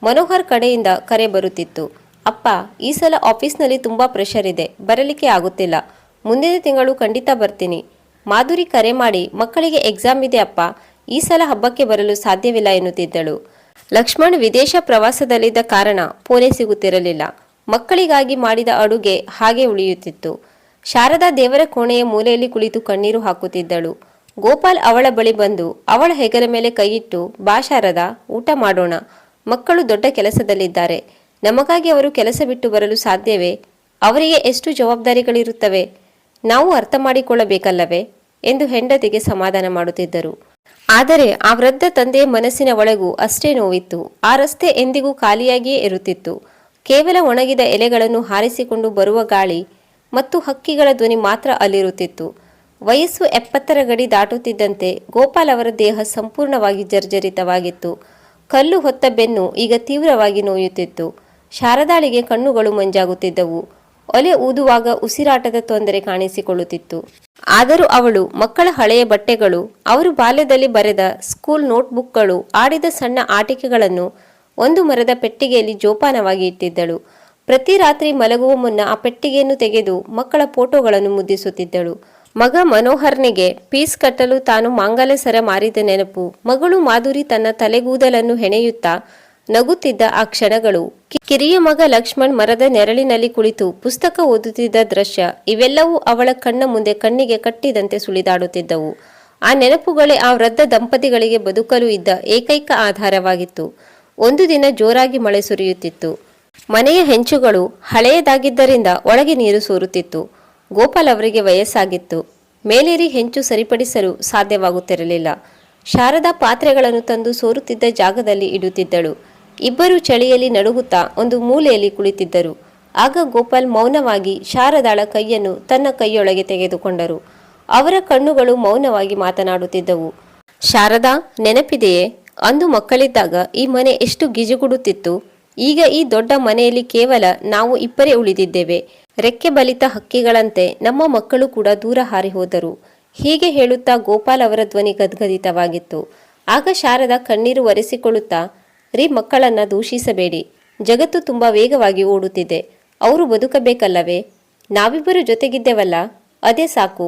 ಮನೋಹರ್ ಕಡೆಯಿಂದ ಕರೆ ಬರುತ್ತಿತ್ತು. ಅಪ್ಪ, ಈ ಸಲ ಆಫೀಸ್ನಲ್ಲಿ ತುಂಬಾ ಪ್ರೆಷರ್ ಇದೆ, ಬರಲಿಕ್ಕೆ ಆಗುತ್ತಿಲ್ಲ, ಮುಂದಿನ ತಿಂಗಳು ಖಂಡಿತ ಬರ್ತೀನಿ. ಮಾಧುರಿ ಕರೆ ಮಾಡಿ, ಮಕ್ಕಳಿಗೆ ಎಕ್ಸಾಮ್ ಇದೆ ಅಪ್ಪ, ಈ ಸಲ ಹಬ್ಬಕ್ಕೆ ಬರಲು ಸಾಧ್ಯವಿಲ್ಲ ಎನ್ನುತ್ತಿದ್ದಳು. ಲಕ್ಷ್ಮಣ್ ವಿದೇಶ ಪ್ರವಾಸದಲ್ಲಿದ್ದ ಕಾರಣ ಫೋನೇ ಸಿಗುತ್ತಿರಲಿಲ್ಲ. ಮಕ್ಕಳಿಗಾಗಿ ಮಾಡಿದ ಅಡುಗೆ ಹಾಗೆ ಉಳಿಯುತ್ತಿತ್ತು. ಶಾರದಾ ದೇವರ ಕೋಣೆಯ ಮೂಲೆಯಲ್ಲಿ ಕುಳಿತು ಕಣ್ಣೀರು ಹಾಕುತ್ತಿದ್ದಳು. ಗೋಪಾಲ್ ಅವಳ ಬಳಿ ಬಂದು ಅವಳ ಹೆಗಲ ಮೇಲೆ ಕೈಯಿಟ್ಟು, ಬಾ ಶಾರದಾ, ಊಟ ಮಾಡೋಣ, ಮಕ್ಕಳು ದೊಡ್ಡ ಕೆಲಸದಲ್ಲಿದ್ದಾರೆ, ನಮಗಾಗಿ ಅವರು ಕೆಲಸ ಬಿಟ್ಟು ಬರಲು ಸಾಧ್ಯವೇ? ಅವರಿಗೆ ಎಷ್ಟು ಜವಾಬ್ದಾರಿಗಳಿರುತ್ತವೆ, ನಾವು ಅರ್ಥ ಮಾಡಿಕೊಳ್ಳಬೇಕಲ್ಲವೇ ಎಂದು ಹೆಂಡತಿಗೆ ಸಮಾಧಾನ ಮಾಡುತ್ತಿದ್ದರು. ಆದರೆ ಆ ವೃದ್ಧ ತಂದೆಯ ಮನಸ್ಸಿನ ಒಳಗೂ ಅಷ್ಟೇ ನೋವಿತ್ತು. ಆ ರಸ್ತೆ ಎಂದಿಗೂ ಖಾಲಿಯಾಗಿಯೇ ಇರುತ್ತಿತ್ತು. ಕೇವಲ ಒಣಗಿದ ಎಲೆಗಳನ್ನು ಹಾರಿಸಿಕೊಂಡು ಬರುವ ಗಾಳಿ ಮತ್ತು ಹಕ್ಕಿಗಳ ಧ್ವನಿ ಮಾತ್ರ ಅಲ್ಲಿರುತ್ತಿತ್ತು. ವಯಸ್ಸು 70ರ ಗಡಿ ದಾಟುತ್ತಿದ್ದಂತೆ ಗೋಪಾಲ್ ಅವರ ದೇಹ ಸಂಪೂರ್ಣವಾಗಿ ಜರ್ಜರಿತವಾಗಿತ್ತು. ಕಲ್ಲು ಹೊತ್ತ ಬೆನ್ನು ಈಗ ತೀವ್ರವಾಗಿ ನೋಯುತ್ತಿತ್ತು. ಶಾರದಾಳಿಗೆ ಕಣ್ಣುಗಳು ಮಂಜಾಗುತ್ತಿದ್ದವು. ಒಲೆ ಊದುವಾಗ ಉಸಿರಾಟದ ತೊಂದರೆ ಕಾಣಿಸಿಕೊಳ್ಳುತ್ತಿತ್ತು. ಆದರೂ ಅವಳು ಮಕ್ಕಳ ಹಳೆಯ ಬಟ್ಟೆಗಳು, ಅವರು ಬಾಲ್ಯದಲ್ಲಿ ಬರೆದ ಸ್ಕೂಲ್ ನೋಟ್ಬುಕ್ಗಳು, ಆಡಿದ ಸಣ್ಣ ಆಟಿಕೆಗಳನ್ನು ಒಂದು ಮರದ ಪೆಟ್ಟಿಗೆಯಲ್ಲಿ ಜೋಪಾನವಾಗಿ ಇಟ್ಟಿದ್ದಳು. ಪ್ರತಿ ರಾತ್ರಿ ಮಲಗುವ ಮುನ್ನ ಆ ಪೆಟ್ಟಿಗೆಯನ್ನು ತೆಗೆದು ಮಕ್ಕಳ ಫೋಟೋಗಳನ್ನು ಮುದ್ದಿಸುತ್ತಿದ್ದಳು. ಮಗ ಮನೋಹರ್ನಿಗೆ ಫೀಸ್ ಕಟ್ಟಲು ತಾನು ಮಾಂಗಲ್ಯ ಸರ ಮಾರಿದ ನೆನಪು, ಮಗಳು ಮಾಧುರಿ ತನ್ನ ತಲೆಗೂದಲನ್ನು ಹೆಣೆಯುತ್ತಾ ನಗುತ್ತಿದ್ದ ಆ ಕ್ಷಣಗಳು, ಕಿರಿಯ ಮಗ ಲಕ್ಷ್ಮಣ್ ಮರದ ನೆರಳಿನಲ್ಲಿ ಕುಳಿತು ಪುಸ್ತಕ ಓದುತ್ತಿದ್ದ ದೃಶ್ಯ, ಇವೆಲ್ಲವೂ ಅವಳ ಕಣ್ಣ ಮುಂದೆ ಕಣ್ಣಿಗೆ ಕಟ್ಟಿದಂತೆ ಸುಳಿದಾಡುತ್ತಿದ್ದವು. ಆ ನೆನಪುಗಳೇ ಆ ವೃದ್ಧ ದಂಪತಿಗಳಿಗೆ ಬದುಕಲು ಇದ್ದ ಏಕೈಕ ಆಧಾರವಾಗಿತ್ತು. ಒಂದು ದಿನ ಜೋರಾಗಿ ಮಳೆ ಸುರಿಯುತ್ತಿತ್ತು. ಮನೆಯ ಹೆಂಚುಗಳು ಹಳೆಯದಾಗಿದ್ದರಿಂದ ಒಳಗೆ ನೀರು ಸೋರುತ್ತಿತ್ತು. ಗೋಪಾಲ್ ಅವರಿಗೆ ವಯಸ್ಸಾಗಿತ್ತು. ಮೇಲೇರಿ ಹೆಂಚು ಸರಿಪಡಿಸಲು ಸಾಧ್ಯವಾಗುತ್ತಿರಲಿಲ್ಲ. ಶಾರದಾ ಪಾತ್ರೆಗಳನ್ನು ತಂದು ಸೋರುತ್ತಿದ್ದ ಜಾಗದಲ್ಲಿ ಇಡುತ್ತಿದ್ದಳು. ಇಬ್ಬರು ಚಳಿಯಲ್ಲಿ ನಡುಗುತ್ತಾ ಒಂದು ಮೂಲೆಯಲ್ಲಿ ಕುಳಿತಿದ್ದರು. ಆಗ ಗೋಪಾಲ್ ಮೌನವಾಗಿ ಶಾರದಾಳ ಕೈಯನ್ನು ತನ್ನ ಕೈಯೊಳಗೆ ತೆಗೆದುಕೊಂಡರು. ಅವರ ಕಣ್ಣುಗಳು ಮೌನವಾಗಿ ಮಾತನಾಡುತ್ತಿದ್ದವು. ಶಾರದಾ, ನೆನಪಿದೆಯೇ, ಅಂದು ಮಕ್ಕಳಿದ್ದಾಗ ಈ ಮನೆ ಎಷ್ಟು ಗಿಜುಗುಡುತ್ತಿತ್ತು. ಈಗ ಈ ದೊಡ್ಡ ಮನೆಯಲ್ಲಿ ಕೇವಲ ನಾವು ಇಬ್ಬರೇ ಉಳಿದಿದ್ದೇವೆ. ರೆಕ್ಕೆ ಬಲಿತ ಹಕ್ಕಿಗಳಂತೆ ನಮ್ಮ ಮಕ್ಕಳು ಕೂಡ ದೂರ ಹಾರಿ ಹೋದರು. ಹೀಗೆ ಹೇಳುತ್ತಾ ಗೋಪಾಲ್ ಅವರ ಧ್ವನಿ ಗದ್ಗದಿತವಾಗಿತ್ತು. ಆಗ ಶಾರದಾ ಕಣ್ಣೀರು ಒರೆಸಿಕೊಳ್ಳುತ್ತಾ, ರೀ, ಮಕ್ಕಳನ್ನ ದೂಷಿಸಬೇಡಿ, ಜಗತ್ತು ತುಂಬಾ ವೇಗವಾಗಿ ಓಡುತ್ತಿದೆ, ಅವರು ಬದುಕಬೇಕಲ್ಲವೇ? ನಾವಿಬ್ಬರು ಜೊತೆಗಿದ್ದೇವಲ್ಲ, ಅದೇ ಸಾಕು,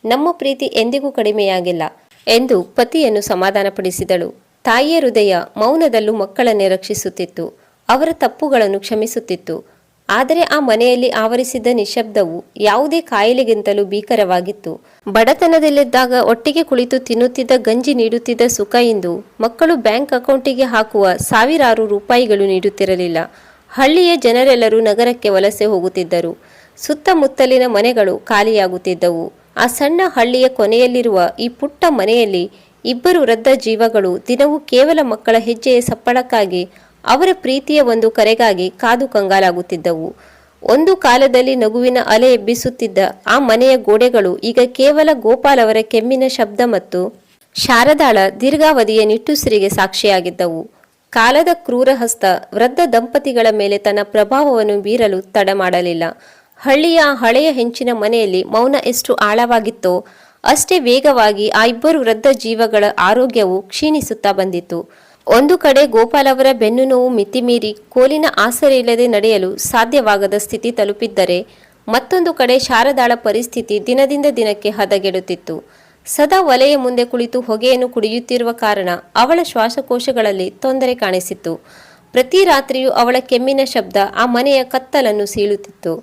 ನಮ್ಮ ಪ್ರೀತಿ ಎಂದಿಗೂ ಕಡಿಮೆಯಾಗಿಲ್ಲ ಎಂದು ಪತಿಯನ್ನು ಸಮಾಧಾನಪಡಿಸಿದಳು. ತಾಯಿಯ ಹೃದಯ ಮೌನದಲ್ಲೂ ಮಕ್ಕಳನ್ನೇ ರಕ್ಷಿಸುತ್ತಿತ್ತು. ಅವರ ತಪ್ಪುಗಳನ್ನು ಕ್ಷಮಿಸುತ್ತಿತ್ತು. ಆದರೆ ಆ ಮನೆಯಲ್ಲಿ ಆವರಿಸಿದ್ದ ನಿಶ್ಶಬ್ದವು ಯಾವುದೇ ಕಾಯಿಲೆಗಿಂತಲೂ ಭೀಕರವಾಗಿತ್ತು. ಬಡತನದಲ್ಲಿದ್ದಾಗ ಒಟ್ಟಿಗೆ ಕುಳಿತು ತಿನ್ನುತ್ತಿದ್ದ ಗಂಜಿ ನೀಡುತ್ತಿದ್ದ ಸುಖ ಇಂದು ಮಕ್ಕಳು ಬ್ಯಾಂಕ್ ಅಕೌಂಟಿಗೆ ಹಾಕುವ ಸಾವಿರಾರು ರೂಪಾಯಿಗಳು ನೀಡುತ್ತಿರಲಿಲ್ಲ. ಹಳ್ಳಿಯ ಜನರೆಲ್ಲರೂ ನಗರಕ್ಕೆ ವಲಸೆ ಹೋಗುತ್ತಿದ್ದರು. ಸುತ್ತಮುತ್ತಲಿನ ಮನೆಗಳು ಖಾಲಿಯಾಗುತ್ತಿದ್ದವು. ಆ ಸಣ್ಣ ಹಳ್ಳಿಯ ಕೊನೆಯಲ್ಲಿರುವ ಈ ಪುಟ್ಟ ಮನೆಯಲ್ಲಿ ಇಬ್ಬರು ವೃದ್ಧ ಜೀವಗಳು ದಿನವೂ ಕೇವಲ ಮಕ್ಕಳ ಹೆಜ್ಜೆಯ ಸಪ್ಪಳಕ್ಕಾಗಿ, ಅವರ ಪ್ರೀತಿಯ ಒಂದು ಕರೆಗಾಗಿ ಕಾದು ಕಂಗಾಲಾಗುತ್ತಿದ್ದವು. ಒಂದು ಕಾಲದಲ್ಲಿ ನಗುವಿನ ಅಲೆ ಎಬ್ಬಿಸುತ್ತಿದ್ದ ಆ ಮನೆಯ ಗೋಡೆಗಳು ಈಗ ಕೇವಲ ಗೋಪಾಲ್ ಅವರ ಕೆಮ್ಮಿನ ಶಬ್ದ ಮತ್ತು ಶಾರದಾಳ ದೀರ್ಘಾವಧಿಯ ನಿಟ್ಟುಸಿರಿಗೆ ಸಾಕ್ಷಿಯಾಗಿದ್ದವು. ಕಾಲದ ಕ್ರೂರ ಹಸ್ತ ವೃದ್ಧ ದಂಪತಿಗಳ ಮೇಲೆ ತನ್ನ ಪ್ರಭಾವವನ್ನು ಬೀರಲು ತಡ ಮಾಡಲಿಲ್ಲ. ಹಳ್ಳಿಯ ಹಳೆಯ ಹೆಂಚಿನ ಮನೆಯಲ್ಲಿ ಮೌನ ಎಷ್ಟು ಆಳವಾಗಿತ್ತೋ ಅಷ್ಟೇ ವೇಗವಾಗಿ ಆ ಇಬ್ಬರು ವೃದ್ಧ ಜೀವಗಳ ಆರೋಗ್ಯವು ಕ್ಷೀಣಿಸುತ್ತಾ ಬಂದಿತ್ತು. ಒಂದು ಕಡೆ ಗೋಪಾಲ್ ಅವರ ಬೆನ್ನು ನೋವು ಮಿತಿಮೀರಿ ಕೋಲಿನ ಆಸರೆ ಇಲ್ಲದೆ ನಡೆಯಲು ಸಾಧ್ಯವಾಗದ ಸ್ಥಿತಿ ತಲುಪಿದ್ದರೆ, ಮತ್ತೊಂದು ಕಡೆ ಶಾರದಾಳ ಪರಿಸ್ಥಿತಿ ದಿನದಿಂದ ದಿನಕ್ಕೆ ಹದಗೆಡುತ್ತಿತ್ತು. ಸದಾ ಒಲೆಯ ಮುಂದೆ ಕುಳಿತು ಹೊಗೆಯನ್ನು ಕುಡಿಯುತ್ತಿರುವ ಕಾರಣ ಅವಳ ಶ್ವಾಸಕೋಶಗಳಲ್ಲಿ ತೊಂದರೆ ಕಾಣಿಸಿತ್ತು. ಪ್ರತಿ ರಾತ್ರಿಯೂ ಅವಳ ಕೆಮ್ಮಿನ ಶಬ್ದ ಆ ಮನೆಯ ಕತ್ತಲನ್ನು ಸೀಳುತ್ತಿತ್ತು.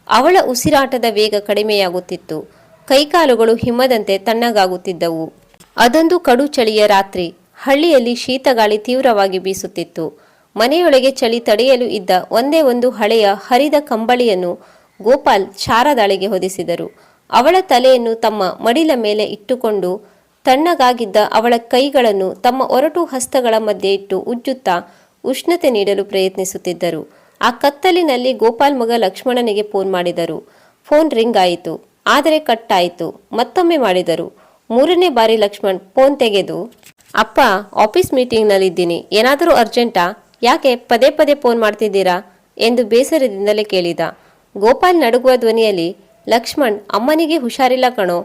ಅವಳ ಉಸಿರಾಟದ ವೇಗ ಕಡಿಮೆಯಾಗುತ್ತಿತ್ತು. ಕೈಕಾಲುಗಳು ಹಿಮದಂತೆ ತಣ್ಣಗಾಗುತ್ತಿದ್ದವು. ಅದೊಂದು ಕಡು ಚಳಿಯ ರಾತ್ರಿ. ಹಳ್ಳಿಯಲ್ಲಿ ಶೀತಗಾಳಿ ತೀವ್ರವಾಗಿ ಬೀಸುತ್ತಿತ್ತು. ಮನೆಯೊಳಗೆ ಚಳಿ ತಡೆಯಲು ಇದ್ದ ಒಂದೇ ಒಂದು ಹಳೆಯ ಹರಿದ ಕಂಬಳಿಯನ್ನು ಗೋಪಾಲ್ ಶಾರದಾಳಿಗೆ ಹೊದಿಸಿದರು. ಅವಳ ತಲೆಯನ್ನು ತಮ್ಮ ಮಡಿಲ ಮೇಲೆ ಇಟ್ಟುಕೊಂಡು ತಣ್ಣಗಾಗಿದ್ದ ಅವಳ ಕೈಗಳನ್ನು ತಮ್ಮ ಒರಟು ಹಸ್ತಗಳ ಮಧ್ಯೆ ಇಟ್ಟು ಉಜ್ಜುತ್ತಾ ಉಷ್ಣತೆ ನೀಡಲು ಪ್ರಯತ್ನಿಸುತ್ತಿದ್ದರು. ಆ ಕತ್ತಲಿನಲ್ಲಿ ಗೋಪಾಲ್ ಮಗ ಲಕ್ಷ್ಮಣನಿಗೆ ಫೋನ್ ಮಾಡಿದರು. ಫೋನ್ ರಿಂಗ್ ಆಯಿತು, ಆದರೆ ಕಟ್ ಆಯಿತು. ಮತ್ತೊಮ್ಮೆ ಮಾಡಿದರು. ಮೂರನೇ ಬಾರಿ ಲಕ್ಷ್ಮಣ್ ಫೋನ್ ತೆಗೆದು, ಅಪ್ಪ, ಆಫೀಸ್ ಮೀಟಿಂಗ್ನಲ್ಲಿದ್ದೀನಿ, ಏನಾದರೂ ಅರ್ಜೆಂಟಾ? ಯಾಕೆ ಪದೇ ಪದೇ ಫೋನ್ ಮಾಡ್ತಿದ್ದೀರಾ ಎಂದು ಬೇಸರದಿಂದಲೇ ಕೇಳಿದ. ಗೋಪಾಲ್ ನಡುಗುವ ಧ್ವನಿಯಲ್ಲಿ, ಲಕ್ಷ್ಮಣ್, ಅಮ್ಮನಿಗೆ ಹುಷಾರಿಲ್ಲ ಕಣೋ,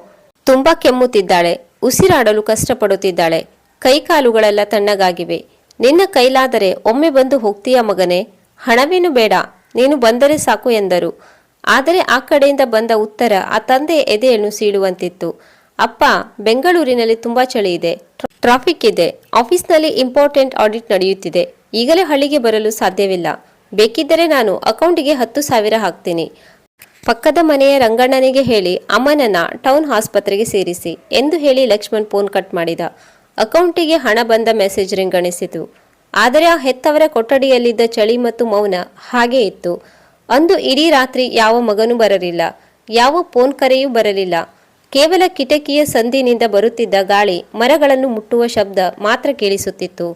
ತುಂಬಾ ಕೆಮ್ಮುತ್ತಿದ್ದಾಳೆ, ಉಸಿರಾಡಲು ಕಷ್ಟಪಡುತ್ತಿದ್ದಾಳೆ, ಕೈಕಾಲುಗಳೆಲ್ಲ ತಣ್ಣಗಾಗಿವೆ. ನಿನ್ನ ಕೈಲಾದರೆ ಒಮ್ಮೆ ಬಂದು ಹೋಗ್ತೀಯಾ ಮಗನೇ? ಹಣವೇನು ಬೇಡ, ನೀನು ಬಂದರೆ ಸಾಕು ಎಂದರು. ಆದರೆ ಆ ಕಡೆಯಿಂದ ಬಂದ ಉತ್ತರ ಆ ತಂದೆಯ ಎದೆಯನ್ನು ಸೀಳುವಂತಿತ್ತು. ಅಪ್ಪ, ಬೆಂಗಳೂರಿನಲ್ಲಿ ತುಂಬಾ ಚಳಿ ಇದೆ, ಟ್ರಾಫಿಕ್ ಇದೆ, ಆಫೀಸ್ನಲ್ಲಿ ಇಂಪಾರ್ಟೆಂಟ್ ಆಡಿಟ್ ನಡೆಯುತ್ತಿದೆ, ಈಗಲೇ ಹಳ್ಳಿಗೆ ಬರಲು ಸಾಧ್ಯವಿಲ್ಲ. ಬೇಕಿದ್ದರೆ ನಾನು ಅಕೌಂಟಿಗೆ 10,000 ಹಾಕ್ತೀನಿ. ಪಕ್ಕದ ಮನೆಯ ರಂಗಣ್ಣನಿಗೆ ಹೇಳಿ ಅಮ್ಮನನ್ನ ಟೌನ್ ಆಸ್ಪತ್ರೆಗೆ ಸೇರಿಸಿ ಎಂದು ಹೇಳಿ ಲಕ್ಷ್ಮಣ್ ಫೋನ್ ಕಟ್ ಮಾಡಿದ. ಅಕೌಂಟಿಗೆ ಹಣ ಬಂದ ಮೆಸೇಜ್ ರಿಂಗಣಿಸಿತು. ಆದರೆ ಆ ಹೆತ್ತವರ ಕೊಠಡಿಯಲ್ಲಿದ್ದ ಚಳಿ ಮತ್ತು ಮೌನ ಹಾಗೇ ಇತ್ತು. ಅಂದು ಇಡೀ ರಾತ್ರಿ ಯಾವ ಮಗನೂ ಬರಲಿಲ್ಲ, ಯಾವ ಫೋನ್ ಕರೆಯೂ ಬರಲಿಲ್ಲ. ಕೇವಲ ಕಿಟಕಿಯ ಸಂದಿನಿಂದ ಬರುತ್ತಿದ್ದ ಗಾಳಿ, ಮರಗಳನ್ನು ಮುಟ್ಟುವ ಶಬ್ದ ಮಾತ್ರ ಕೇಳಿಸುತ್ತಿತ್ತು.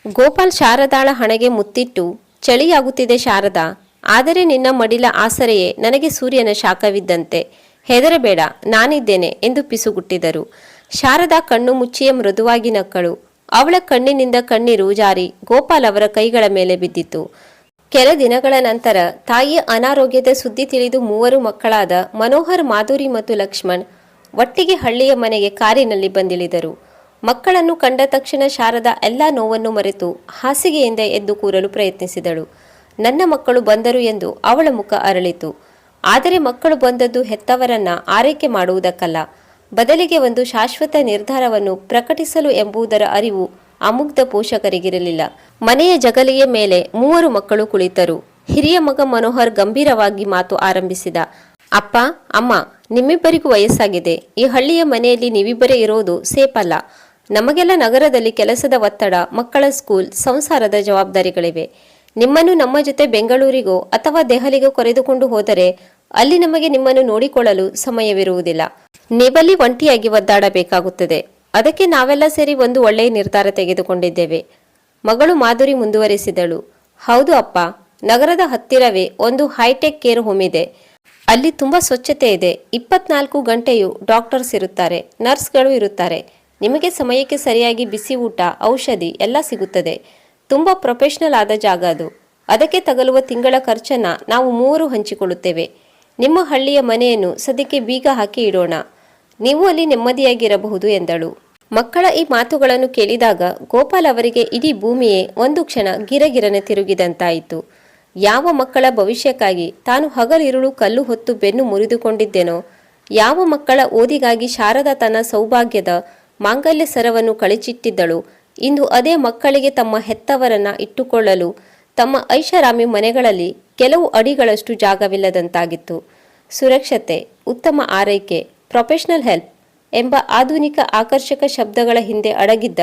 ಗೋಪಾಲ್ ಶಾರದಾಳ ಹಣೆಗೆ ಮುತ್ತಿಟ್ಟು, ಚಳಿಯಾಗುತ್ತಿದೆ ಶಾರದಾ, ಆದರೆ ನಿನ್ನ ಮಡಿಲ ಆಸರೆಯೇ ನನಗೆ ಸೂರ್ಯನ ಶಾಖವಿದ್ದಂತೆ, ಹೆದರಬೇಡ, ನಾನಿದ್ದೇನೆ ಎಂದು ಪಿಸುಗುಟ್ಟಿದರು. ಶಾರದಾ ಕಣ್ಣು ಮುಚ್ಚಿಯೇ ಮೃದುವಾಗಿ ನಕ್ಕಳು. ಅವಳ ಕಣ್ಣಿನಿಂದ ಕಣ್ಣೀರು ಜಾರಿ ಗೋಪಾಲ್ ಅವರ ಕೈಗಳ ಮೇಲೆ ಬಿದ್ದಿತು. ಕೆಲ ದಿನಗಳ ನಂತರ ತಾಯಿಯ ಅನಾರೋಗ್ಯದ ಸುದ್ದಿ ತಿಳಿದು ಮೂವರು ಮಕ್ಕಳಾದ ಮನೋಹರ್, ಮಾಧುರಿ ಮತ್ತು ಲಕ್ಷ್ಮಣ್ ಒಟ್ಟಿಗೆ ಹಳ್ಳಿಯ ಮನೆಗೆ ಕಾರಿನಲ್ಲಿ ಬಂದಿಳಿದರು. ಮಕ್ಕಳನ್ನು ಕಂಡ ತಕ್ಷಣ ಶಾರದಾ ಎಲ್ಲ ನೋವನ್ನು ಮರೆತು ಹಾಸಿಗೆಯಿಂದ ಎದ್ದು ಕೂರಲು ಪ್ರಯತ್ನಿಸಿದಳು. ನನ್ನ ಮಕ್ಕಳು ಬಂದರು ಎಂದು ಅವಳ ಮುಖ ಅರಳಿತು. ಆದರೆ ಮಕ್ಕಳು ಬಂದದ್ದು ಹೆತ್ತವರನ್ನ ಆರೈಕೆ ಮಾಡುವುದಕ್ಕಲ್ಲ, ಬದಲಿಗೆ ಒಂದು ಶಾಶ್ವತ ನಿರ್ಧಾರವನ್ನು ಪ್ರಕಟಿಸಲು ಎಂಬುದರ ಅರಿವು ಆ ಮುಗ್ಧ ಪೋಷಕರಿಗಿರಲಿಲ್ಲ. ಮನೆಯ ಜಗಲಿಯ ಮೇಲೆ ಮೂವರು ಮಕ್ಕಳು ಕುಳಿತರು. ಹಿರಿಯ ಮಗ ಮನೋಹರ್ ಗಂಭೀರವಾಗಿ ಮಾತು ಆರಂಭಿಸಿದ. ಅಪ್ಪ, ಅಮ್ಮ, ನಿಮ್ಮಿಬ್ಬರಿಗೂ ವಯಸ್ಸಾಗಿದೆ. ಈ ಹಳ್ಳಿಯ ಮನೆಯಲ್ಲಿ ನೀವಿಬ್ಬರೇ ಇರೋದು ಸೇಫ್ ಅಲ್ಲ. ನಮಗೆಲ್ಲ ನಗರದಲ್ಲಿ ಕೆಲಸದ ಒತ್ತಡ, ಮಕ್ಕಳ ಸ್ಕೂಲ್, ಸಂಸಾರದ ಜವಾಬ್ದಾರಿಗಳಿವೆ. ನಿಮ್ಮನ್ನು ನಮ್ಮ ಜೊತೆ ಬೆಂಗಳೂರಿಗೋ ಅಥವಾ ದೆಹಲಿಗೋ ಕರೆದುಕೊಂಡು ಹೋದರೆ ಅಲ್ಲಿ ನಮಗೆ ನಿಮ್ಮನ್ನು ನೋಡಿಕೊಳ್ಳಲು ಸಮಯವಿರುವುದಿಲ್ಲ. ನೀವಲ್ಲಿ ಒಂಟಿಯಾಗಿ ಒದ್ದಾಡಬೇಕಾಗುತ್ತದೆ. ಅದಕ್ಕೆ ನಾವೆಲ್ಲ ಸೇರಿ ಒಂದು ಒಳ್ಳೆಯ ನಿರ್ಧಾರ ತೆಗೆದುಕೊಂಡಿದ್ದೇವೆ. ಮಗಳು ಮಾಧುರಿ ಮುಂದುವರಿಸಿದಳು. ಹೌದು ಅಪ್ಪ, ನಗರದ ಹತ್ತಿರವೇ ಒಂದು ಹೈಟೆಕ್ ಕೇರ್ ಹೋಮ್ ಇದೆ. ಅಲ್ಲಿ ತುಂಬಾ ಸ್ವಚ್ಛತೆ ಇದೆ. 24 ಗಂಟೆಯೂ ಡಾಕ್ಟರ್ಸ್ ಇರುತ್ತಾರೆ, ನರ್ಸ್ಗಳು ಇರುತ್ತಾರೆ. ನಿಮಗೆ ಸಮಯಕ್ಕೆ ಸರಿಯಾಗಿ ಬಿಸಿ ಊಟ, ಔಷಧಿ ಎಲ್ಲ ಸಿಗುತ್ತದೆ. ತುಂಬಾ ಪ್ರೊಫೆಷನಲ್ ಆದ ಜಾಗ ಅದು. ಅದಕ್ಕೆ ತಗಲುವ ತಿಂಗಳ ಖರ್ಚನ್ನ ನಾವು ಮೂವರು ಹಂಚಿಕೊಳ್ಳುತ್ತೇವೆ. ನಿಮ್ಮ ಹಳ್ಳಿಯ ಮನೆಯನ್ನು ಸದ್ಯಕ್ಕೆ ಬೀಗ ಹಾಕಿ ಇಡೋಣ. ನೀವು ಅಲ್ಲಿ ನೆಮ್ಮದಿಯಾಗಿರಬಹುದು ಎಂದಳು. ಮಕ್ಕಳ ಈ ಮಾತುಗಳನ್ನು ಕೇಳಿದಾಗ ಗೋಪಾಲ್ ಅವರಿಗೆ ಇಡೀ ಭೂಮಿಯೇ ಒಂದು ಕ್ಷಣ ಗಿರಗಿರನೆ ತಿರುಗಿದಂತಾಯಿತು. ಯಾವ ಮಕ್ಕಳ ಭವಿಷ್ಯಕ್ಕಾಗಿ ತಾನು ಹಗಲಿರುಳು ಕಲ್ಲು ಹೊತ್ತು ಬೆನ್ನು ಮುರಿದುಕೊಂಡಿದ್ದೆನೋ, ಯಾವ ಮಕ್ಕಳ ಓದಿಗಾಗಿ ಶಾರದಾ ತನ್ನ ಸೌಭಾಗ್ಯದ ಮಾಂಗಲ್ಯ ಸರವನ್ನು ಕಳಚಿಟ್ಟಿದ್ದಳು, ಇಂದು ಅದೇ ಮಕ್ಕಳಿಗೆ ತಮ್ಮ ಹೆತ್ತವರನ್ನ ಇಟ್ಟುಕೊಳ್ಳಲು ತಮ್ಮ ಐಷಾರಾಮಿ ಮನೆಗಳಲ್ಲಿ ಕೆಲವು ಅಡಿಗಳಷ್ಟು ಜಾಗವಿಲ್ಲದಂತಾಗಿತ್ತು. ಸುರಕ್ಷತೆ, ಉತ್ತಮ ಆರೈಕೆ, ಪ್ರೊಫೆಷನಲ್ ಹೆಲ್ಪ್ ಎಂಬ ಆಧುನಿಕ ಆಕರ್ಷಕ ಶಬ್ದಗಳ ಹಿಂದೆ ಅಡಗಿದ್ದ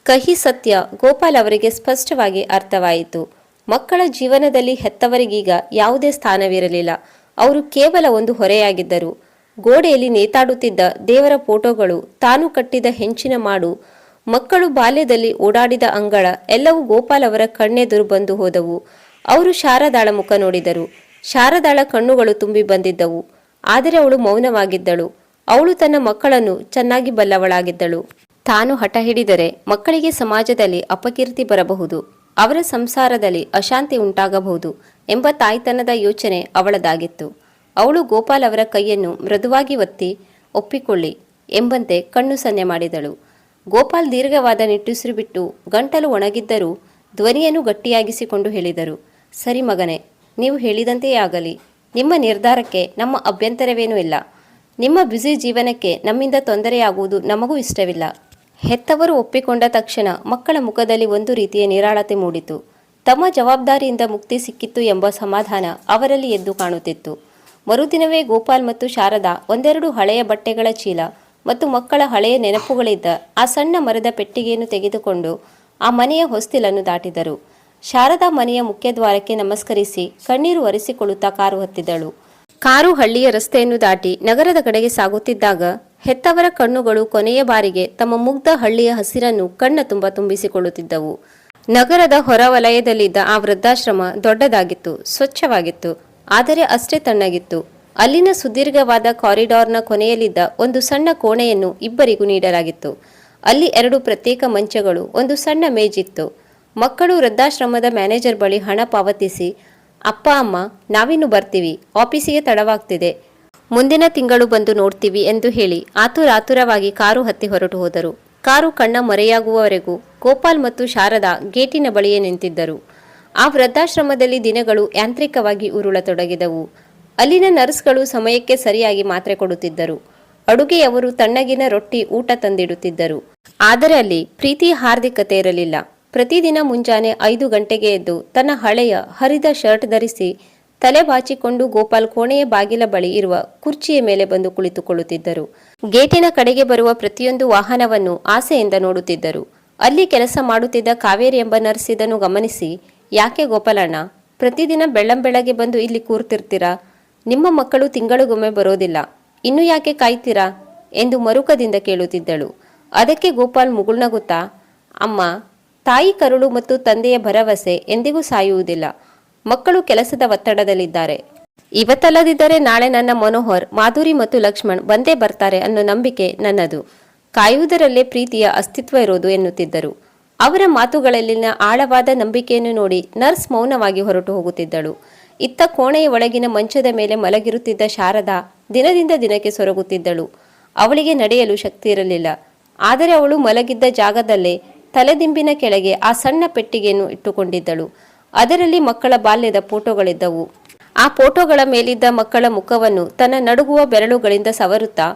ಕಹಿ ಸತ್ಯ ಗೋಪಾಲ್ ಅವರಿಗೆ ಸ್ಪಷ್ಟವಾಗಿ ಅರ್ಥವಾಯಿತು. ಮಕ್ಕಳ ಜೀವನದಲ್ಲಿ ಹೆತ್ತವರಿಗೀಗ ಯಾವುದೇ ಸ್ಥಾನವಿರಲಿಲ್ಲ. ಅವರು ಕೇವಲ ಒಂದು ಹೊರೆಯಾಗಿದ್ದರು. ಗೋಡೆಯಲ್ಲಿ ನೇತಾಡುತ್ತಿದ್ದ ದೇವರ ಫೋಟೋಗಳು, ತಾನು ಕಟ್ಟಿದ ಹೆಂಚಿನ ಮಾಡು, ಮಕ್ಕಳು ಬಾಲ್ಯದಲ್ಲಿ ಓಡಾಡಿದ ಅಂಗಳ ಎಲ್ಲವೂ ಗೋಪಾಲ್ ಅವರ ಕಣ್ಣೆದುರು ಬಂದು ಹೋದವು. ಅವರು ಶಾರದಾಳ ಮುಖ ನೋಡಿದರು. ಶಾರದಾಳ ಕಣ್ಣುಗಳು ತುಂಬಿ ಬಂದಿದ್ದವು. ಆದರೆ ಅವಳು ಮೌನವಾಗಿದ್ದಳು. ಅವಳು ತನ್ನ ಮಕ್ಕಳನ್ನು ಚೆನ್ನಾಗಿ ಬಲ್ಲವಳಾಗಿದ್ದಳು. ತಾನು ಹಠ ಹಿಡಿದರೆ ಮಕ್ಕಳಿಗೆ ಸಮಾಜದಲ್ಲಿ ಅಪಕೀರ್ತಿ ಬರಬಹುದು, ಅವರ ಸಂಸಾರದಲ್ಲಿ ಅಶಾಂತಿ ಉಂಟಾಗಬಹುದು ಎಂಬ ತಾಯ್ತನದ ಯೋಚನೆ ಅವಳದಾಗಿತ್ತು. ಅವಳು ಗೋಪಾಲ್ ಅವರ ಕೈಯನ್ನು ಮೃದುವಾಗಿ ಒತ್ತಿ ಒಪ್ಪಿಕೊಳ್ಳಿ ಎಂಬಂತೆ ಕಣ್ಣು ಸನ್ನೆ ಮಾಡಿದಳು. ಗೋಪಾಲ್ ದೀರ್ಘವಾದ ನಿಟ್ಟುಸಿರು ಬಿಟ್ಟು ಗಂಟಲು ಒಣಗಿದ್ದರೂ ಧ್ವನಿಯನ್ನು ಗಟ್ಟಿಯಾಗಿಸಿಕೊಂಡು ಹೇಳಿದರು, ಸರಿ ಮಗನೇ, ನೀವು ಹೇಳಿದಂತೆಯೇ ಆಗಲಿ. ನಿಮ್ಮ ನಿರ್ಧಾರಕ್ಕೆ ನಮ್ಮ ಅಭ್ಯಂತರವೇನೂ ಇಲ್ಲ. ನಿಮ್ಮ ಬ್ಯುಸಿ ಜೀವನಕ್ಕೆ ನಮ್ಮಿಂದ ತೊಂದರೆಯಾಗುವುದು ನಮಗೂ ಇಷ್ಟವಿಲ್ಲ. ಹೆತ್ತವರು ಒಪ್ಪಿಕೊಂಡ ತಕ್ಷಣ ಮಕ್ಕಳ ಮುಖದಲ್ಲಿ ಒಂದು ರೀತಿಯ ನಿರಾಳತೆ ಮೂಡಿತು. ತಮ್ಮ ಜವಾಬ್ದಾರಿಯಿಂದ ಮುಕ್ತಿ ಸಿಕ್ಕಿತ್ತು ಎಂಬ ಸಮಾಧಾನ ಅವರಲ್ಲಿ ಎದ್ದು ಕಾಣುತ್ತಿತ್ತು. ಮರುದಿನವೇ ಗೋಪಾಲ್ ಮತ್ತು ಶಾರದಾ ಒಂದೆರಡು ಹಳೆಯ ಬಟ್ಟೆಗಳ ಚೀಲ ಮತ್ತು ಮಕ್ಕಳ ಹಳೆಯ ನೆನಪುಗಳಿದ್ದ ಆ ಸಣ್ಣ ಮರದ ಪೆಟ್ಟಿಗೆಯನ್ನು ತೆಗೆದುಕೊಂಡು ಆ ಮನೆಯ ಹೊಸ್ತಿಲನ್ನು ದಾಟಿದರು. ಶಾರದಾ ಮನೆಯ ಮುಖ್ಯದ್ವಾರಕ್ಕೆ ನಮಸ್ಕರಿಸಿ ಕಣ್ಣೀರು ಒರೆಸಿಕೊಳ್ಳುತ್ತಾ ಕಾರು ಹತ್ತಿದಳು. ಕಾರು ಹಳ್ಳಿಯ ರಸ್ತೆಯನ್ನು ದಾಟಿ ನಗರದ ಕಡೆಗೆ ಸಾಗುತ್ತಿದ್ದಾಗ ಹೆತ್ತವರ ಕಣ್ಣುಗಳು ಕೊನೆಯ ಬಾರಿಗೆ ತಮ್ಮ ಮುಗ್ಧ ಹಳ್ಳಿಯ ಹಸಿರನ್ನು ಕಣ್ಣ ತುಂಬ ತುಂಬಿಸಿಕೊಳ್ಳುತ್ತಿದ್ದವು. ನಗರದ ಹೊರವಲಯದಲ್ಲಿದ್ದ ಆ ವೃದ್ಧಾಶ್ರಮ ದೊಡ್ಡದಾಗಿತ್ತು, ಸ್ವಚ್ಛವಾಗಿತ್ತು, ಆದರೆ ಅಷ್ಟೇ ತಣ್ಣಗಿತ್ತು. ಅಲ್ಲಿನ ಸುದೀರ್ಘವಾದ ಕಾರಿಡಾರ್ನ ಕೊನೆಯಲ್ಲಿದ್ದ ಒಂದು ಸಣ್ಣ ಕೋಣೆಯನ್ನು ಇಬ್ಬರಿಗೂ ನೀಡಲಾಗಿತ್ತು. ಅಲ್ಲಿ 2 ಪ್ರತ್ಯೇಕ ಮಂಚಗಳು, ಒಂದು ಸಣ್ಣ ಮೇಜಿತ್ತು. ಮಕ್ಕಳು ವೃದ್ಧಾಶ್ರಮದ ಮ್ಯಾನೇಜರ್ ಬಳಿ ಹಣ ಪಾವತಿಸಿ, ಅಪ್ಪ ಅಮ್ಮ, ನಾವಿನ್ನು ಬರ್ತೀವಿ, ಆಫೀಸಿಗೆ ತಡವಾಗ್ತಿದೆ, ಮುಂದಿನ ತಿಂಗಳು ಬಂದು ನೋಡ್ತೀವಿ ಎಂದು ಹೇಳಿ ಆತುರಾತುರವಾಗಿ ಕಾರು ಹತ್ತಿ ಹೊರಟು ಹೋದರು. ಕಾರು ಕಣ್ಣ ಮರೆಯಾಗುವವರೆಗೂ ಗೋಪಾಲ್ ಮತ್ತು ಶಾರದಾ ಗೇಟಿನ ಬಳಿಯೇ ನಿಂತಿದ್ದರು. ಆ ವೃದ್ಧಾಶ್ರಮದಲ್ಲಿ ದಿನಗಳು ಯಾಂತ್ರಿಕವಾಗಿ ಉರುಳತೊಡಗಿದವು. ಅಲ್ಲಿನ ನರ್ಸ್ಗಳು ಸಮಯಕ್ಕೆ ಸರಿಯಾಗಿ ಮಾತ್ರೆ ಕೊಡುತ್ತಿದ್ದರು. ಅಡುಗೆಯವರು ತಣ್ಣಗಿನ ರೊಟ್ಟಿ ಊಟ ತಂದಿಡುತ್ತಿದ್ದರು. ಆದರೆ ಅಲ್ಲಿ ಪ್ರೀತಿಯ ಹಾರ್ದಿಕತೆ ಇರಲಿಲ್ಲ. ಪ್ರತಿದಿನ ಮುಂಜಾನೆ 5 ಗಂಟೆಗೆ ಎದ್ದು ತನ್ನ ಹಳೆಯ ಹರಿದ ಶರ್ಟ್ ಧರಿಸಿ ತಲೆ ಬಾಚಿಕೊಂಡು ಗೋಪಾಲ್ ಕೋಣೆಯ ಬಾಗಿಲ ಬಳಿ ಇರುವ ಕುರ್ಚಿಯ ಮೇಲೆ ಬಂದು ಕುಳಿತುಕೊಳ್ಳುತ್ತಿದ್ದರು. ಗೇಟಿನ ಕಡೆಗೆ ಬರುವ ಪ್ರತಿಯೊಂದು ವಾಹನವನ್ನು ಆಸೆಯಿಂದ ನೋಡುತ್ತಿದ್ದರು. ಅಲ್ಲಿ ಕೆಲಸ ಮಾಡುತ್ತಿದ್ದ ಕಾವೇರಿ ಎಂಬ ನರ್ಸ್ ಇದನ್ನು ಗಮನಿಸಿ, ಯಾಕೆ ಗೋಪಾಲಣ್ಣ, ಪ್ರತಿದಿನ ಬೆಳ್ಳಂಬೆಳಗ್ಗೆ ಬಂದು ಇಲ್ಲಿ ಕೂರ್ತಿರ್ತೀರಾ? ನಿಮ್ಮ ಮಕ್ಕಳು ತಿಂಗಳಿಗೊಮ್ಮೆ ಬರೋದಿಲ್ಲ, ಇನ್ನು ಯಾಕೆ ಕಾಯ್ತೀರಾ ಎಂದು ಮರುಕದಿಂದ ಕೇಳುತ್ತಿದ್ದಳು. ಅದಕ್ಕೆ ಗೋಪಾಲ್ ಮುಗುಳ್ನಗುತ್ತಾ, ಅಮ್ಮ, ತಾಯಿ ಕರುಳು ಮತ್ತು ತಂದೆಯ ಭರವಸೆ ಎಂದಿಗೂ ಸಾಯುವುದಿಲ್ಲ. ಮಕ್ಕಳು ಕೆಲಸದ ಒತ್ತಡದಲ್ಲಿದ್ದಾರೆ. ಇವತ್ತಲ್ಲದಿದ್ದರೆ ನಾಳೆ ನನ್ನ ಮನೋಹರ್, ಮಾಧುರಿ ಮತ್ತು ಲಕ್ಷ್ಮಣ್ ಬಂದೇ ಬರ್ತಾರೆ ಅನ್ನೋ ನಂಬಿಕೆ ನನ್ನದು. ಕಾಯುವುದರಲ್ಲೇ ಪ್ರೀತಿಯ ಅಸ್ತಿತ್ವ ಇರೋದು ಎನ್ನುತ್ತಿದ್ದರು. ಅವರ ಮಾತುಗಳಲ್ಲಿನ ಆಳವಾದ ನಂಬಿಕೆಯನ್ನು ನೋಡಿ ನರ್ಸ್ ಮೌನವಾಗಿ ಹೊರಟು ಹೋಗುತ್ತಿದ್ದಳು. ಇತ್ತ ಕೋಣೆಯ ಒಳಗಿನ ಮಂಚದ ಮೇಲೆ ಮಲಗಿರುತ್ತಿದ್ದ ಶಾರದಾ ದಿನದಿಂದ ದಿನಕ್ಕೆ ಸೊರಗುತ್ತಿದ್ದಳು. ಅವಳಿಗೆ ನಡೆಯಲು ಶಕ್ತಿ ಇರಲಿಲ್ಲ. ಆದರೆ ಅವಳು ಮಲಗಿದ್ದ ಜಾಗದಲ್ಲೇ ತಲೆದಿಂಬಿನ ಕೆಳಗೆ ಆ ಸಣ್ಣ ಪೆಟ್ಟಿಗೆಯನ್ನು ಇಟ್ಟುಕೊಂಡಿದ್ದಳು. ಅದರಲ್ಲಿ ಮಕ್ಕಳ ಬಾಲ್ಯದ ಫೋಟೋಗಳಿದ್ದವು. ಆ ಫೋಟೋಗಳ ಮೇಲಿದ್ದ ಮಕ್ಕಳ ಮುಖವನ್ನು ತನ್ನ ನಡುಗುವ ಬೆರಳುಗಳಿಂದ ಸವರುತ್ತಾ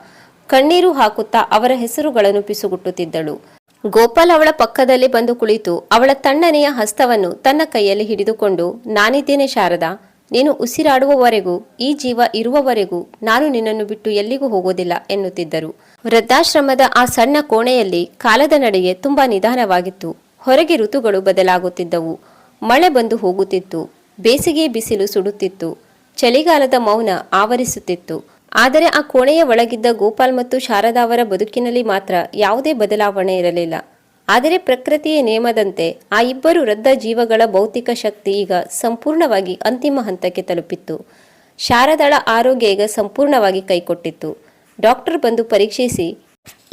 ಕಣ್ಣೀರು ಹಾಕುತ್ತಾ ಅವರ ಹೆಸರುಗಳನ್ನು ಪಿಸುಗುಟ್ಟುತ್ತಿದ್ದಳು. ಗೋಪಾಲ್ ಅವಳ ಪಕ್ಕದಲ್ಲಿ ಬಂದು ಕುಳಿತು ಅವಳ ತಣ್ಣನೆಯ ಹಸ್ತವನ್ನು ತನ್ನ ಕೈಯಲ್ಲಿ ಹಿಡಿದುಕೊಂಡು, ನಾನಿದ್ದೇನೆ ಶಾರದಾ, ನೀನು ಉಸಿರಾಡುವವರೆಗೂ, ಈ ಜೀವ ಇರುವವರೆಗೂ ನಾನು ನಿನ್ನನ್ನು ಬಿಟ್ಟು ಎಲ್ಲಿಗೂ ಹೋಗೋದಿಲ್ಲ ಎನ್ನುತ್ತಿದ್ದರು. ವೃದ್ಧಾಶ್ರಮದ ಆ ಸಣ್ಣ ಕೋಣೆಯಲ್ಲಿ ಕಾಲದ ನಡೆಗೆ ತುಂಬಾ ನಿಧಾನವಾಗಿತ್ತು. ಹೊರಗೆ ಋತುಗಳು ಬದಲಾಗುತ್ತಿದ್ದವು. ಮಳೆ ಬಂದು ಹೋಗುತ್ತಿತ್ತು. ಬೇಸಿಗೆ ಬಿಸಿಲು ಸುಡುತ್ತಿತ್ತು. ಚಳಿಗಾಲದ ಮೌನ ಆವರಿಸುತ್ತಿತ್ತು. ಆದರೆ ಆ ಕೋಣೆಯ ಒಳಗಿದ್ದ ಗೋಪಾಲ್ ಮತ್ತು ಶಾರದಾ ಅವರ ಬದುಕಿನಲ್ಲಿ ಮಾತ್ರ ಯಾವುದೇ ಬದಲಾವಣೆ ಇರಲಿಲ್ಲ. ಆದರೆ ಪ್ರಕೃತಿಯ ನೇಮದಂತೆ ಆ ಇಬ್ಬರು ವೃದ್ಧ ಜೀವಗಳ ಭೌತಿಕ ಶಕ್ತಿ ಈಗ ಸಂಪೂರ್ಣವಾಗಿ ಅಂತಿಮ ಹಂತಕ್ಕೆ ತಲುಪಿತ್ತು. ಶಾರದಾಳ ಆರೋಗ್ಯ ಈಗ ಸಂಪೂರ್ಣವಾಗಿ ಕೈಕೊಟ್ಟಿತ್ತು. ಡಾಕ್ಟರ್ ಬಂದು ಪರೀಕ್ಷಿಸಿ,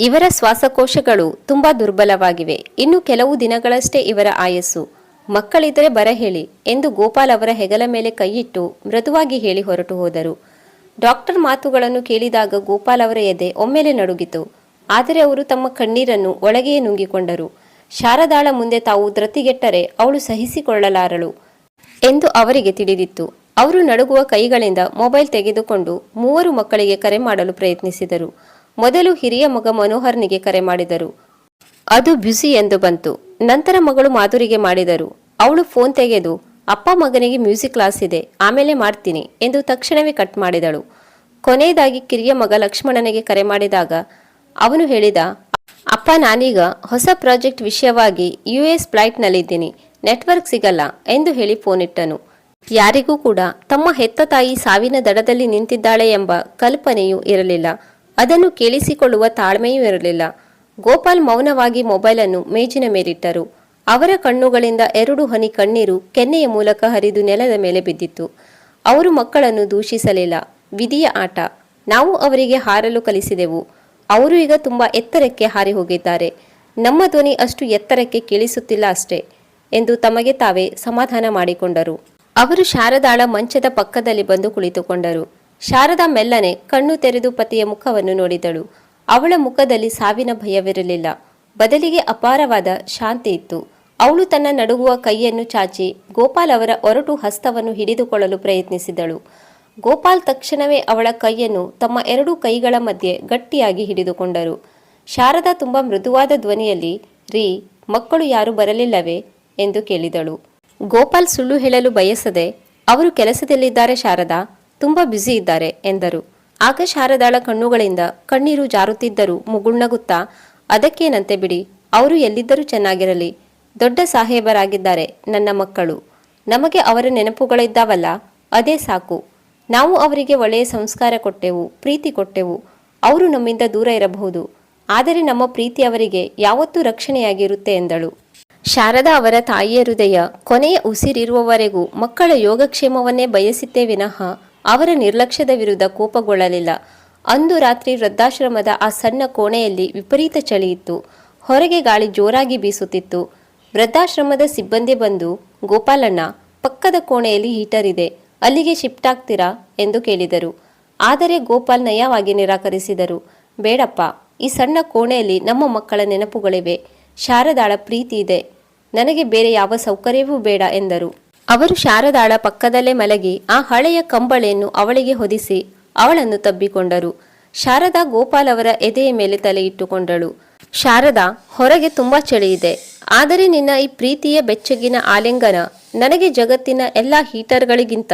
ಇವರ ಶ್ವಾಸಕೋಶಗಳು ತುಂಬಾ ದುರ್ಬಲವಾಗಿವೆ, ಇನ್ನು ಕೆಲವು ದಿನಗಳಷ್ಟೇ ಇವರ ಆಯಸ್ಸು, ಮಕ್ಕಳಿದ್ದರೆ ಬರಹೇಳಿ ಎಂದು ಗೋಪಾಲ್ ಅವರ ಹೆಗಲ ಮೇಲೆ ಕೈಯಿಟ್ಟು ಮೃದುವಾಗಿ ಹೇಳಿ ಹೊರಟು ಹೋದರು. ಡಾಕ್ಟರ್ ಮಾತುಗಳನ್ನು ಕೇಳಿದಾಗ ಗೋಪಾಲ್ ಅವರ ಎದೆ ಒಮ್ಮೆಲೆ ನಡುಗಿತು. ಆದರೆ ಅವರು ತಮ್ಮ ಕಣ್ಣೀರನ್ನು ಒಳಗೆಯೇ ನುಂಗಿಕೊಂಡರು. ಶಾರದಾಳ ಮುಂದೆ ತಾವು ಧೃತಿಗೆಟ್ಟರೆ ಅವಳು ಸಹಿಸಿಕೊಳ್ಳಲಾರಳು ಎಂದು ಅವರಿಗೆ ತಿಳಿದಿತ್ತು. ಅವರು ನಡುಗುವ ಕೈಗಳಿಂದ ಮೊಬೈಲ್ ತೆಗೆದುಕೊಂಡು 3 ಮಕ್ಕಳಿಗೆ ಕರೆ ಮಾಡಲು ಪ್ರಯತ್ನಿಸಿದರು. ಮೊದಲು ಹಿರಿಯ ಮಗ ಮನೋಹರ್ನಿಗೆ ಕರೆ ಮಾಡಿದರು. ಅದು ಬ್ಯುಸಿ ಎಂದು ಬಂತು. ನಂತರ ಮಗಳು ಮಾಧುರಿಗೆ ಮಾಡಿದರು. ಅವಳು ಫೋನ್ ತೆಗೆದು, ಅಪ್ಪ ಮಗನಿಗೆ ಮ್ಯೂಸಿಕ್ ಕ್ಲಾಸ್ ಇದೆ, ಆಮೇಲೆ ಮಾಡ್ತೀನಿ ಎಂದು ತಕ್ಷಣವೇ ಕಟ್ ಮಾಡಿದಳು. ಕೊನೆಯದಾಗಿ ಕಿರಿಯ ಮಗ ಲಕ್ಷ್ಮಣನಿಗೆ ಕರೆ ಮಾಡಿದಾಗ ಅವನು ಹೇಳಿದ, ಅಪ್ಪ ನಾನೀಗ ಹೊಸ ಪ್ರಾಜೆಕ್ಟ್ ವಿಷಯವಾಗಿ US ಫ್ಲೈಟ್ನಲ್ಲಿದ್ದೀನಿ, ನೆಟ್ವರ್ಕ್ ಸಿಗಲ್ಲ ಎಂದು ಹೇಳಿ ಫೋನ್ ಇಟ್ಟನು. ಯಾರಿಗೂ ಕೂಡ ತಮ್ಮ ಹೆತ್ತ ತಾಯಿ ಸಾವಿನ ದಡದಲ್ಲಿ ನಿಂತಿದ್ದಾಳೆ ಎಂಬ ಕಲ್ಪನೆಯೂ ಇರಲಿಲ್ಲ. ಅದನ್ನು ಕೇಳಿಸಿಕೊಳ್ಳುವ ತಾಳ್ಮೆಯೂ ಇರಲಿಲ್ಲ. ಗೋಪಾಲ್ ಮೌನವಾಗಿ ಮೊಬೈಲನ್ನು ಮೇಜಿನ ಮೇಲಿಟ್ಟರು. ಅವರ ಕಣ್ಣುಗಳಿಂದ 2 ಹನಿ ಕಣ್ಣೀರು ಕೆನ್ನೆಯ ಮೂಲಕ ಹರಿದು ನೆಲದ ಮೇಲೆ ಬಿದ್ದಿತ್ತು. ಅವರು ಮಕ್ಕಳನ್ನು ದೂಷಿಸಲಿಲ್ಲ. ವಿಧಿಯ ಆಟ. ನಾವು ಅವರಿಗೆ ಹಾರಲು ಕಲಿಸಿದೆವು. ಅವರು ಈಗ ತುಂಬ ಎತ್ತರಕ್ಕೆ ಹಾರಿ ಹೋಗಿದ್ದಾರೆ. ನಮ್ಮ ಧ್ವನಿ ಅಷ್ಟು ಎತ್ತರಕ್ಕೆ ಕೇಳಿಸುತ್ತಿಲ್ಲ ಅಷ್ಟೇ ಎಂದು ತಮಗೆ ತಾವೇ ಸಮಾಧಾನ ಮಾಡಿಕೊಂಡರು. ಅವರು ಶಾರದಾಳ ಮಂಚದ ಪಕ್ಕದಲ್ಲಿ ಬಂದು ಕುಳಿತುಕೊಂಡರು. ಶಾರದಾ ಮೆಲ್ಲನೆ ಕಣ್ಣು ತೆರೆದು ಪತಿಯ ಮುಖವನ್ನು ನೋಡಿದಳು. ಅವಳ ಮುಖದಲ್ಲಿ ಸಾವಿನ ಭಯವಿರಲಿಲ್ಲ, ಬದಲಿಗೆ ಅಪಾರವಾದ ಶಾಂತಿ ಇತ್ತು. ಅವಳು ತನ್ನ ನಡುಗುವ ಕೈಯನ್ನು ಚಾಚಿ ಗೋಪಾಲ್ ಅವರ ಒರಟು ಹಸ್ತವನ್ನು ಹಿಡಿದುಕೊಳ್ಳಲು ಪ್ರಯತ್ನಿಸಿದಳು. ಗೋಪಾಲ್ ತಕ್ಷಣವೇ ಅವಳ ಕೈಯನ್ನು ತಮ್ಮ 2 ಕೈಗಳ ಮಧ್ಯೆ ಗಟ್ಟಿಯಾಗಿ ಹಿಡಿದುಕೊಂಡರು. ಶಾರದಾ ತುಂಬ ಮೃದುವಾದ ಧ್ವನಿಯಲ್ಲಿ, ರೀ, ಮಕ್ಕಳು ಯಾರು ಬರಲಿಲ್ಲವೇ ಎಂದು ಕೇಳಿದಳು. ಗೋಪಾಲ್ ಸುಳ್ಳು ಹೇಳಲು ಬಯಸದೆ, ಅವರು ಕೆಲಸದಲ್ಲಿದ್ದಾರೆ ಶಾರದಾ, ತುಂಬ ಬ್ಯುಸಿ ಇದ್ದಾರೆ ಎಂದರು. ಆಗ ಶಾರದಾಳ ಕಣ್ಣುಗಳಿಂದ ಕಣ್ಣೀರು ಜಾರುತ್ತಿದ್ದರೂ ಮುಗುಳ್ನಗುತ್ತಾ, ಅದಕ್ಕೇನಂತೆ ಬಿಡಿ, ಅವರು ಎಲ್ಲಿದ್ದರೂ ಚೆನ್ನಾಗಿರಲಿ. ದೊಡ್ಡ ಸಾಹೇಬರಾಗಿದ್ದಾರೆ ನನ್ನ ಮಕ್ಕಳು. ನಮಗೆ ಅವರ ನೆನಪುಗಳಿದ್ದಾವಲ್ಲ, ಅದೇ ಸಾಕು. ನಾವು ಅವರಿಗೆ ಒಳ್ಳೆಯ ಸಂಸ್ಕಾರ ಕೊಟ್ಟೆವು, ಪ್ರೀತಿ ಕೊಟ್ಟೆವು. ಅವರು ನಮ್ಮಿಂದ ದೂರ ಇರಬಹುದು, ಆದರೆ ನಮ್ಮ ಪ್ರೀತಿ ಅವರಿಗೆ ಯಾವತ್ತೂ ರಕ್ಷಣೆಯಾಗಿರುತ್ತೆ ಎಂದಳು. ಶಾರದಾ ಅವರ ತಾಯಿಯ ಹೃದಯ ಕೊನೆಯ ಉಸಿರಿರುವವರೆಗೂ ಮಕ್ಕಳ ಯೋಗಕ್ಷೇಮವನ್ನೇ ಬಯಸಿತ್ತೇ ವಿನಃ ಅವರ ನಿರ್ಲಕ್ಷ್ಯದ ವಿರುದ್ಧ ಕೋಪಗೊಳ್ಳಲಿಲ್ಲ. ಅಂದು ರಾತ್ರಿ ವೃದ್ಧಾಶ್ರಮದ ಆ ಸಣ್ಣ ಕೋಣೆಯಲ್ಲಿ ವಿಪರೀತ ಚಳಿ ಇತ್ತು. ಹೊರಗೆ ಗಾಳಿ ಜೋರಾಗಿ ಬೀಸುತ್ತಿತ್ತು. ವೃದ್ಧಾಶ್ರಮದ ಸಿಬ್ಬಂದಿ ಬಂದು, ಗೋಪಾಲಣ್ಣ, ಪಕ್ಕದ ಕೋಣೆಯಲ್ಲಿ ಹೀಟರ್ ಇದೆ, ಅಲ್ಲಿಗೆ ಶಿಫ್ಟ್ ಆಗ್ತೀರಾ ಎಂದು ಕೇಳಿದರು. ಆದರೆ ಗೋಪಾಲ್ ನಯವಾಗಿ ನಿರಾಕರಿಸಿದರು. ಬೇಡಪ್ಪ, ಈ ಸಣ್ಣ ಕೋಣೆಯಲ್ಲಿ ನಮ್ಮ ಮಕ್ಕಳ ನೆನಪುಗಳಿವೆ, ಶಾರದಾಳ ಪ್ರೀತಿ ಇದೆ, ನನಗೆ ಬೇರೆ ಯಾವ ಸೌಕರ್ಯವೂ ಬೇಡ ಎಂದರು. ಅವರು ಶಾರದಾಳ ಪಕ್ಕದಲ್ಲೇ ಮಲಗಿ ಆ ಹಳೆಯ ಕಂಬಳಿಯನ್ನು ಅವಳಿಗೆ ಹೊದಿಸಿ ಅವಳನ್ನು ತಬ್ಬಿಕೊಂಡರು. ಶಾರದಾ ಗೋಪಾಲ್ ಅವರ ಎದೆಯ ಮೇಲೆ ತಲೆ ಇಟ್ಟುಕೊಂಡಳು. ಶಾರದಾ, ಹೊರಗೆ ತುಂಬಾ ಚಳಿ ಇದೆ, ಆದರೆ ನಿನ್ನ ಈ ಪ್ರೀತಿಯ ಬೆಚ್ಚಗಿನ ಆಲಿಂಗನ ನನಗೆ ಜಗತ್ತಿನ ಎಲ್ಲ ಹೀಟರ್ಗಳಿಗಿಂತ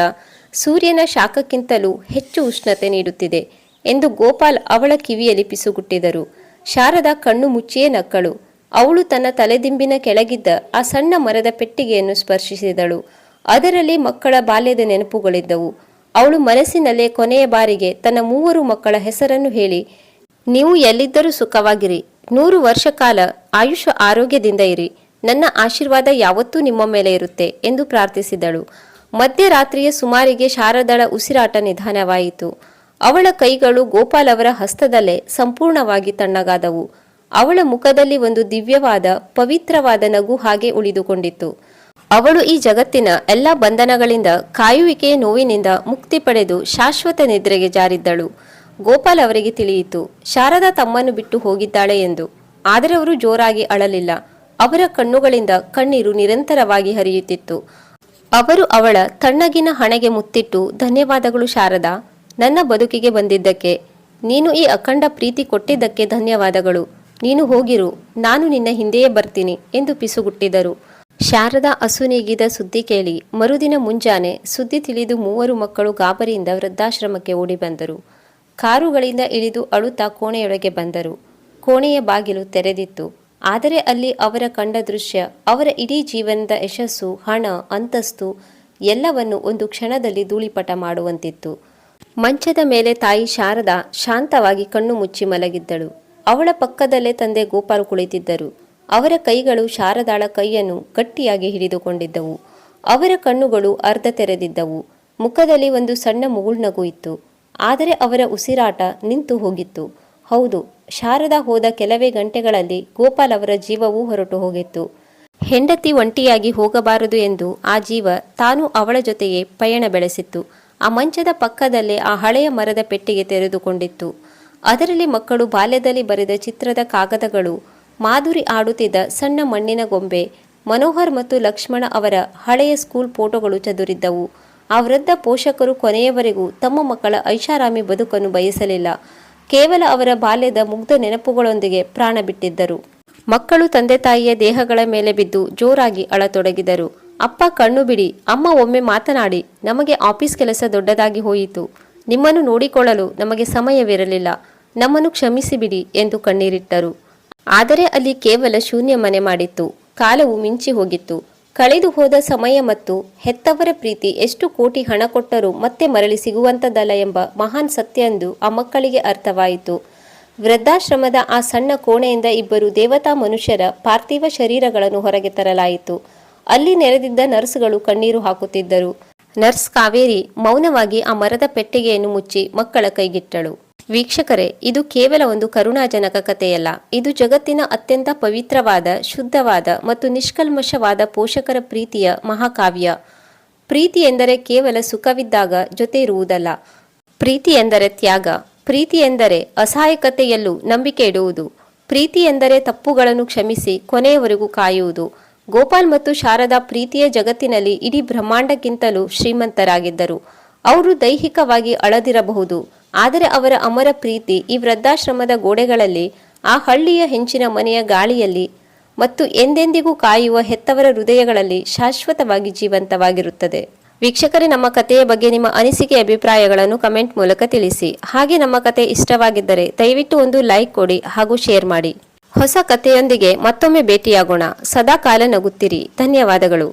ಸೂರ್ಯನ ಶಾಖಕ್ಕಿಂತಲೂ ಹೆಚ್ಚು ಉಷ್ಣತೆ ನೀಡುತ್ತಿದೆ ಎಂದು ಗೋಪಾಲ್ ಅವಳ ಕಿವಿಯಲ್ಲಿ ಪಿಸುಗುಟ್ಟಿದರು. ಶಾರದಾ ಕಣ್ಣು ಮುಚ್ಚಿಯೇ ನಕ್ಕಳು. ಅವಳು ತನ್ನ ತಲೆದಿಂಬಿನ ಕೆಳಗಿದ್ದ ಆ ಸಣ್ಣ ಮರದ ಪೆಟ್ಟಿಗೆಯನ್ನು ಸ್ಪರ್ಶಿಸಿದಳು. ಅದರಲ್ಲಿ ಮಕ್ಕಳ ಬಾಲ್ಯದ ನೆನಪುಗಳಿದ್ದವು. ಅವಳು ಮನಸ್ಸಿನಲ್ಲೇ ಕೊನೆಯ ಬಾರಿಗೆ ತನ್ನ 3 ಮಕ್ಕಳ ಹೆಸರನ್ನು ಹೇಳಿ, ನೀವು ಎಲ್ಲಿದ್ದರೂ ಸುಖವಾಗಿರಿ, 100 ವರ್ಷ ಕಾಲ ಆಯುಷ್ಯ ಆರೋಗ್ಯದಿಂದ ಇರಿ, ನನ್ನ ಆಶೀರ್ವಾದ ಯಾವತ್ತೂ ನಿಮ್ಮ ಮೇಲೆ ಇರುತ್ತೆ ಎಂದು ಪ್ರಾರ್ಥಿಸಿದಳು. ಮಧ್ಯರಾತ್ರಿಯ ಸುಮಾರಿಗೆ ಶಾರದಾಳ ಉಸಿರಾಟ ನಿಧಾನವಾಯಿತು. ಅವಳ ಕೈಗಳು ಗೋಪಾಲ್ ಅವರ ಹಸ್ತದಲ್ಲೇ ಸಂಪೂರ್ಣವಾಗಿ ತಣ್ಣಗಾದವು. ಅವಳ ಮುಖದಲ್ಲಿ ಒಂದು ದಿವ್ಯವಾದ ಪವಿತ್ರವಾದ ನಗು ಹಾಗೆ ಉಳಿದುಕೊಂಡಿತ್ತು. ಅವಳು ಈ ಜಗತ್ತಿನ ಎಲ್ಲ ಬಂಧನಗಳಿಂದ, ಕಾಯುವಿಕೆಯ ನೋವಿನಿಂದ ಮುಕ್ತಿ ಪಡೆದು ಶಾಶ್ವತ ನಿದ್ರೆಗೆ ಜಾರಿದ್ದಳು. ಗೋಪಾಲ್ ಅವರಿಗೆ ತಿಳಿಯಿತು, ಶಾರದಾ ತಮ್ಮನ್ನು ಬಿಟ್ಟು ಹೋಗಿದ್ದಾಳೆ ಎಂದು. ಆದರೆ ಅವರು ಜೋರಾಗಿ ಅಳಲಿಲ್ಲ. ಅವರ ಕಣ್ಣುಗಳಿಂದ ಕಣ್ಣೀರು ನಿರಂತರವಾಗಿ ಹರಿಯುತ್ತಿತ್ತು. ಅವರು ಅವಳ ತಣ್ಣಗಿನ ಹಣೆಗೆ ಮುತ್ತಿಟ್ಟು, ಧನ್ಯವಾದಗಳು ಶಾರದಾ, ನನ್ನ ಬದುಕಿಗೆ ಬಂದಿದ್ದಕ್ಕೆ, ನೀನು ಈ ಅಖಂಡ ಪ್ರೀತಿ ಕೊಟ್ಟಿದ್ದಕ್ಕೆ ಧನ್ಯವಾದಗಳು. ನೀನು ಹೋಗಿರು, ನಾನು ನಿನ್ನ ಹಿಂದೆಯೇ ಬರ್ತೀನಿ ಎಂದು ಪಿಸುಗುಟ್ಟಿದರು. ಶಾರದಾ ಅಸುನೀಗಿದ ಸುದ್ದಿ ಕೇಳಿ ಮರುದಿನ ಮುಂಜಾನೆ ಸುದ್ದಿ ತಿಳಿದು 3 ಮಕ್ಕಳು ಗಾಬರಿಯಿಂದ ವೃದ್ಧಾಶ್ರಮಕ್ಕೆ ಓಡಿ ಬಂದರು. ಕಾರುಗಳಿಂದ ಇಳಿದು ಅಳುತ್ತಾ ಕೋಣೆಯೊಳಗೆ ಬಂದರು. ಕೋಣೆಯ ಬಾಗಿಲು ತೆರೆದಿತ್ತು. ಆದರೆ ಅಲ್ಲಿ ಅವರ ಕಂಡ ದೃಶ್ಯ ಅವರ ಇಡೀ ಜೀವನದ ಯಶಸ್ಸು, ಹಣ, ಅಂತಸ್ತು ಎಲ್ಲವನ್ನು ಒಂದು ಕ್ಷಣದಲ್ಲಿ ಧೂಳಿಪಟ ಮಾಡುವಂತಿತ್ತು. ಮಂಚದ ಮೇಲೆ ತಾಯಿ ಶಾರದಾ ಶಾಂತವಾಗಿ ಕಣ್ಣು ಮುಚ್ಚಿ ಮಲಗಿದ್ದಳು. ಅವಳ ಪಕ್ಕದಲ್ಲೇ ತಂದೆ ಗೋಪಾಲ್ ಕುಳಿತಿದ್ದರು. ಅವರ ಕೈಗಳು ಶಾರದಾಳ ಕೈಯನ್ನು ಗಟ್ಟಿಯಾಗಿ ಹಿಡಿದುಕೊಂಡಿದ್ದವು. ಅವರ ಕಣ್ಣುಗಳು ಅರ್ಧ ತೆರೆದಿದ್ದವು. ಮುಖದಲ್ಲಿ ಒಂದು ಸಣ್ಣ ಮುಗುಳ್ನಗು ಇತ್ತು. ಆದರೆ ಅವರ ಉಸಿರಾಟ ನಿಂತು ಹೋಗಿತ್ತು. ಹೌದು, ಶಾರದಾ ಹೋದ ಕೆಲವೇ ಗಂಟೆಗಳಲ್ಲಿ ಗೋಪಾಲ್ ಅವರ ಜೀವವೂ ಹೊರಟು ಹೋಗಿತ್ತು. ಹೆಂಡತಿ ಒಂಟಿಯಾಗಿ ಹೋಗಬಾರದು ಎಂದು ಆ ಜೀವ ತಾನು ಅವಳ ಜೊತೆಗೆ ಪಯಣ ಬೆಳೆಸಿತ್ತು. ಆ ಮಂಚದ ಪಕ್ಕದಲ್ಲೇ ಆ ಹಳೆಯ ಮರದ ಪೆಟ್ಟಿಗೆ ತೆರೆದುಕೊಂಡಿತ್ತು. ಅದರಲ್ಲಿ ಮಕ್ಕಳು ಬಾಲ್ಯದಲ್ಲಿ ಬರೆದ ಚಿತ್ರದ ಕಾಗದಗಳು, ಮಾಧುರಿ ಆಡುತ್ತಿದ್ದ ಸಣ್ಣ ಮಣ್ಣಿನ ಗೊಂಬೆ, ಮನೋಹರ್ ಮತ್ತು ಲಕ್ಷ್ಮಣ ಅವರ ಹಳೆಯ ಸ್ಕೂಲ್ ಫೋಟೋಗಳು ಚದುರಿದ್ದವು. ಆ ವೃದ್ಧ ಪೋಷಕರು ಕೊನೆಯವರೆಗೂ ತಮ್ಮ ಮಕ್ಕಳ ಐಷಾರಾಮಿ ಬದುಕನ್ನು ಬಯಸಲಿಲ್ಲ. ಕೇವಲ ಅವರ ಬಾಲ್ಯದ ಮುಗ್ಧ ನೆನಪುಗಳೊಂದಿಗೆ ಪ್ರಾಣ ಬಿಟ್ಟಿದ್ದರು. ಮಕ್ಕಳು ತಂದೆ ತಾಯಿಯ ದೇಹಗಳ ಮೇಲೆ ಬಿದ್ದು ಜೋರಾಗಿ ಅಳತೊಡಗಿದರು. ಅಪ್ಪ ಕಣ್ಣು ಬಿಡಿ, ಅಮ್ಮ ಒಮ್ಮೆ ಮಾತನಾಡಿ, ನಮಗೆ ಆಫೀಸ್ ಕೆಲಸ ದೊಡ್ಡದಾಗಿ ಹೋಯಿತು. ನಿಮ್ಮನ್ನು ನೋಡಿಕೊಳ್ಳಲು ನಮಗೆ ಸಮಯವಿರಲಿಲ್ಲ. ನಮ್ಮನ್ನು ಕ್ಷಮಿಸಿಬಿಡಿ ಎಂದು ಕಣ್ಣೀರಿಟ್ಟರು. ಆದರೆ ಅಲ್ಲಿ ಕೇವಲ ಶೂನ್ಯ ಮನೆ ಮಾಡಿತ್ತು. ಕಾಲವು ಮಿಂಚಿ ಹೋಗಿತ್ತು. ಕಳೆದು ಹೋದ ಸಮಯ ಮತ್ತು ಹೆತ್ತವರ ಪ್ರೀತಿ ಎಷ್ಟು ಕೋಟಿ ಹಣ ಕೊಟ್ಟರೂ ಮತ್ತೆ ಮರಳಿ ಸಿಗುವಂಥದ್ದಲ್ಲ ಎಂಬ ಮಹಾನ್ ಸತ್ಯ ಎಂದು ಆ ಮಕ್ಕಳಿಗೆ ಅರ್ಥವಾಯಿತು. ವೃದ್ಧಾಶ್ರಮದ ಆ ಸಣ್ಣ ಕೋಣೆಯಿಂದ ಇಬ್ಬರು ದೇವತಾ ಮನುಷ್ಯರ ಪಾರ್ಥಿವ ಶರೀರಗಳನ್ನು ಹೊರಗೆ ತರಲಾಯಿತು. ಅಲ್ಲಿ ನೆರೆದಿದ್ದ ನರ್ಸ್ಗಳು ಕಣ್ಣೀರು ಹಾಕುತ್ತಿದ್ದರು. ನರ್ಸ್ ಕಾವೇರಿ ಮೌನವಾಗಿ ಆ ಮರದ ಪೆಟ್ಟಿಗೆಯನ್ನು ಮುಚ್ಚಿ ಮಕ್ಕಳ ಕೈಗಿಟ್ಟಳು. ವೀಕ್ಷಕರೇ, ಇದು ಕೇವಲ ಒಂದು ಕರುಣಾಜನಕ ಕಥೆಯಲ್ಲ. ಇದು ಜಗತ್ತಿನ ಅತ್ಯಂತ ಪವಿತ್ರವಾದ, ಶುದ್ಧವಾದ ಮತ್ತು ನಿಷ್ಕಲ್ಮಶವಾದ ಪೋಷಕರ ಪ್ರೀತಿಯ ಮಹಾಕಾವ್ಯ. ಪ್ರೀತಿ ಎಂದರೆ ಕೇವಲ ಸುಖವಿದ್ದಾಗ ಜೊತೆ ಇರುವುದಲ್ಲ. ಪ್ರೀತಿ ಎಂದರೆ ತ್ಯಾಗ. ಪ್ರೀತಿ ಎಂದರೆ ಅಸಹಾಯಕತೆಯಲ್ಲೂ ನಂಬಿಕೆ ಇಡುವುದು. ಪ್ರೀತಿ ಎಂದರೆ ತಪ್ಪುಗಳನ್ನು ಕ್ಷಮಿಸಿ ಕೊನೆಯವರೆಗೂ ಕಾಯುವುದು. ಗೋಪಾಲ್ ಮತ್ತು ಶಾರದಾ ಪ್ರೀತಿಯ ಜಗತ್ತಿನಲ್ಲಿ ಇಡೀ ಬ್ರಹ್ಮಾಂಡಕ್ಕಿಂತಲೂ ಶ್ರೀಮಂತರಾಗಿದ್ದರು. ಅವರು ದೈಹಿಕವಾಗಿ ಅಳದಿರಬಹುದು, ಆದರೆ ಅವರ ಅಮರ ಪ್ರೀತಿ ಈ ವೃದ್ಧಾಶ್ರಮದ ಗೋಡೆಗಳಲ್ಲಿ, ಆ ಹಳ್ಳಿಯ ಹೆಂಚಿನ ಮನೆಯ ಗಾಳಿಯಲ್ಲಿ ಮತ್ತು ಎಂದೆಂದಿಗೂ ಕಾಯುವ ಹೆತ್ತವರ ಹೃದಯಗಳಲ್ಲಿ ಶಾಶ್ವತವಾಗಿ ಜೀವಂತವಾಗಿರುತ್ತದೆ. ವೀಕ್ಷಕರೇ, ನಮ್ಮ ಕಥೆಯ ಬಗ್ಗೆ ನಿಮ್ಮ ಅನಿಸಿಕೆ ಅಭಿಪ್ರಾಯಗಳನ್ನು ಕಮೆಂಟ್ ಮೂಲಕ ತಿಳಿಸಿ. ಹಾಗೆ ನಮ್ಮ ಕತೆ ಇಷ್ಟವಾಗಿದ್ದರೆ ದಯವಿಟ್ಟು ಒಂದು ಲೈಕ್ ಕೊಡಿ ಹಾಗೂ ಶೇರ್ ಮಾಡಿ. ಹೊಸ ಕಥೆಯೊಂದಿಗೆ ಮತ್ತೊಮ್ಮೆ ಭೇಟಿಯಾಗೋಣ. ಸದಾ ಕಾಲ ನಗುತ್ತಿರಿ. ಧನ್ಯವಾದಗಳು.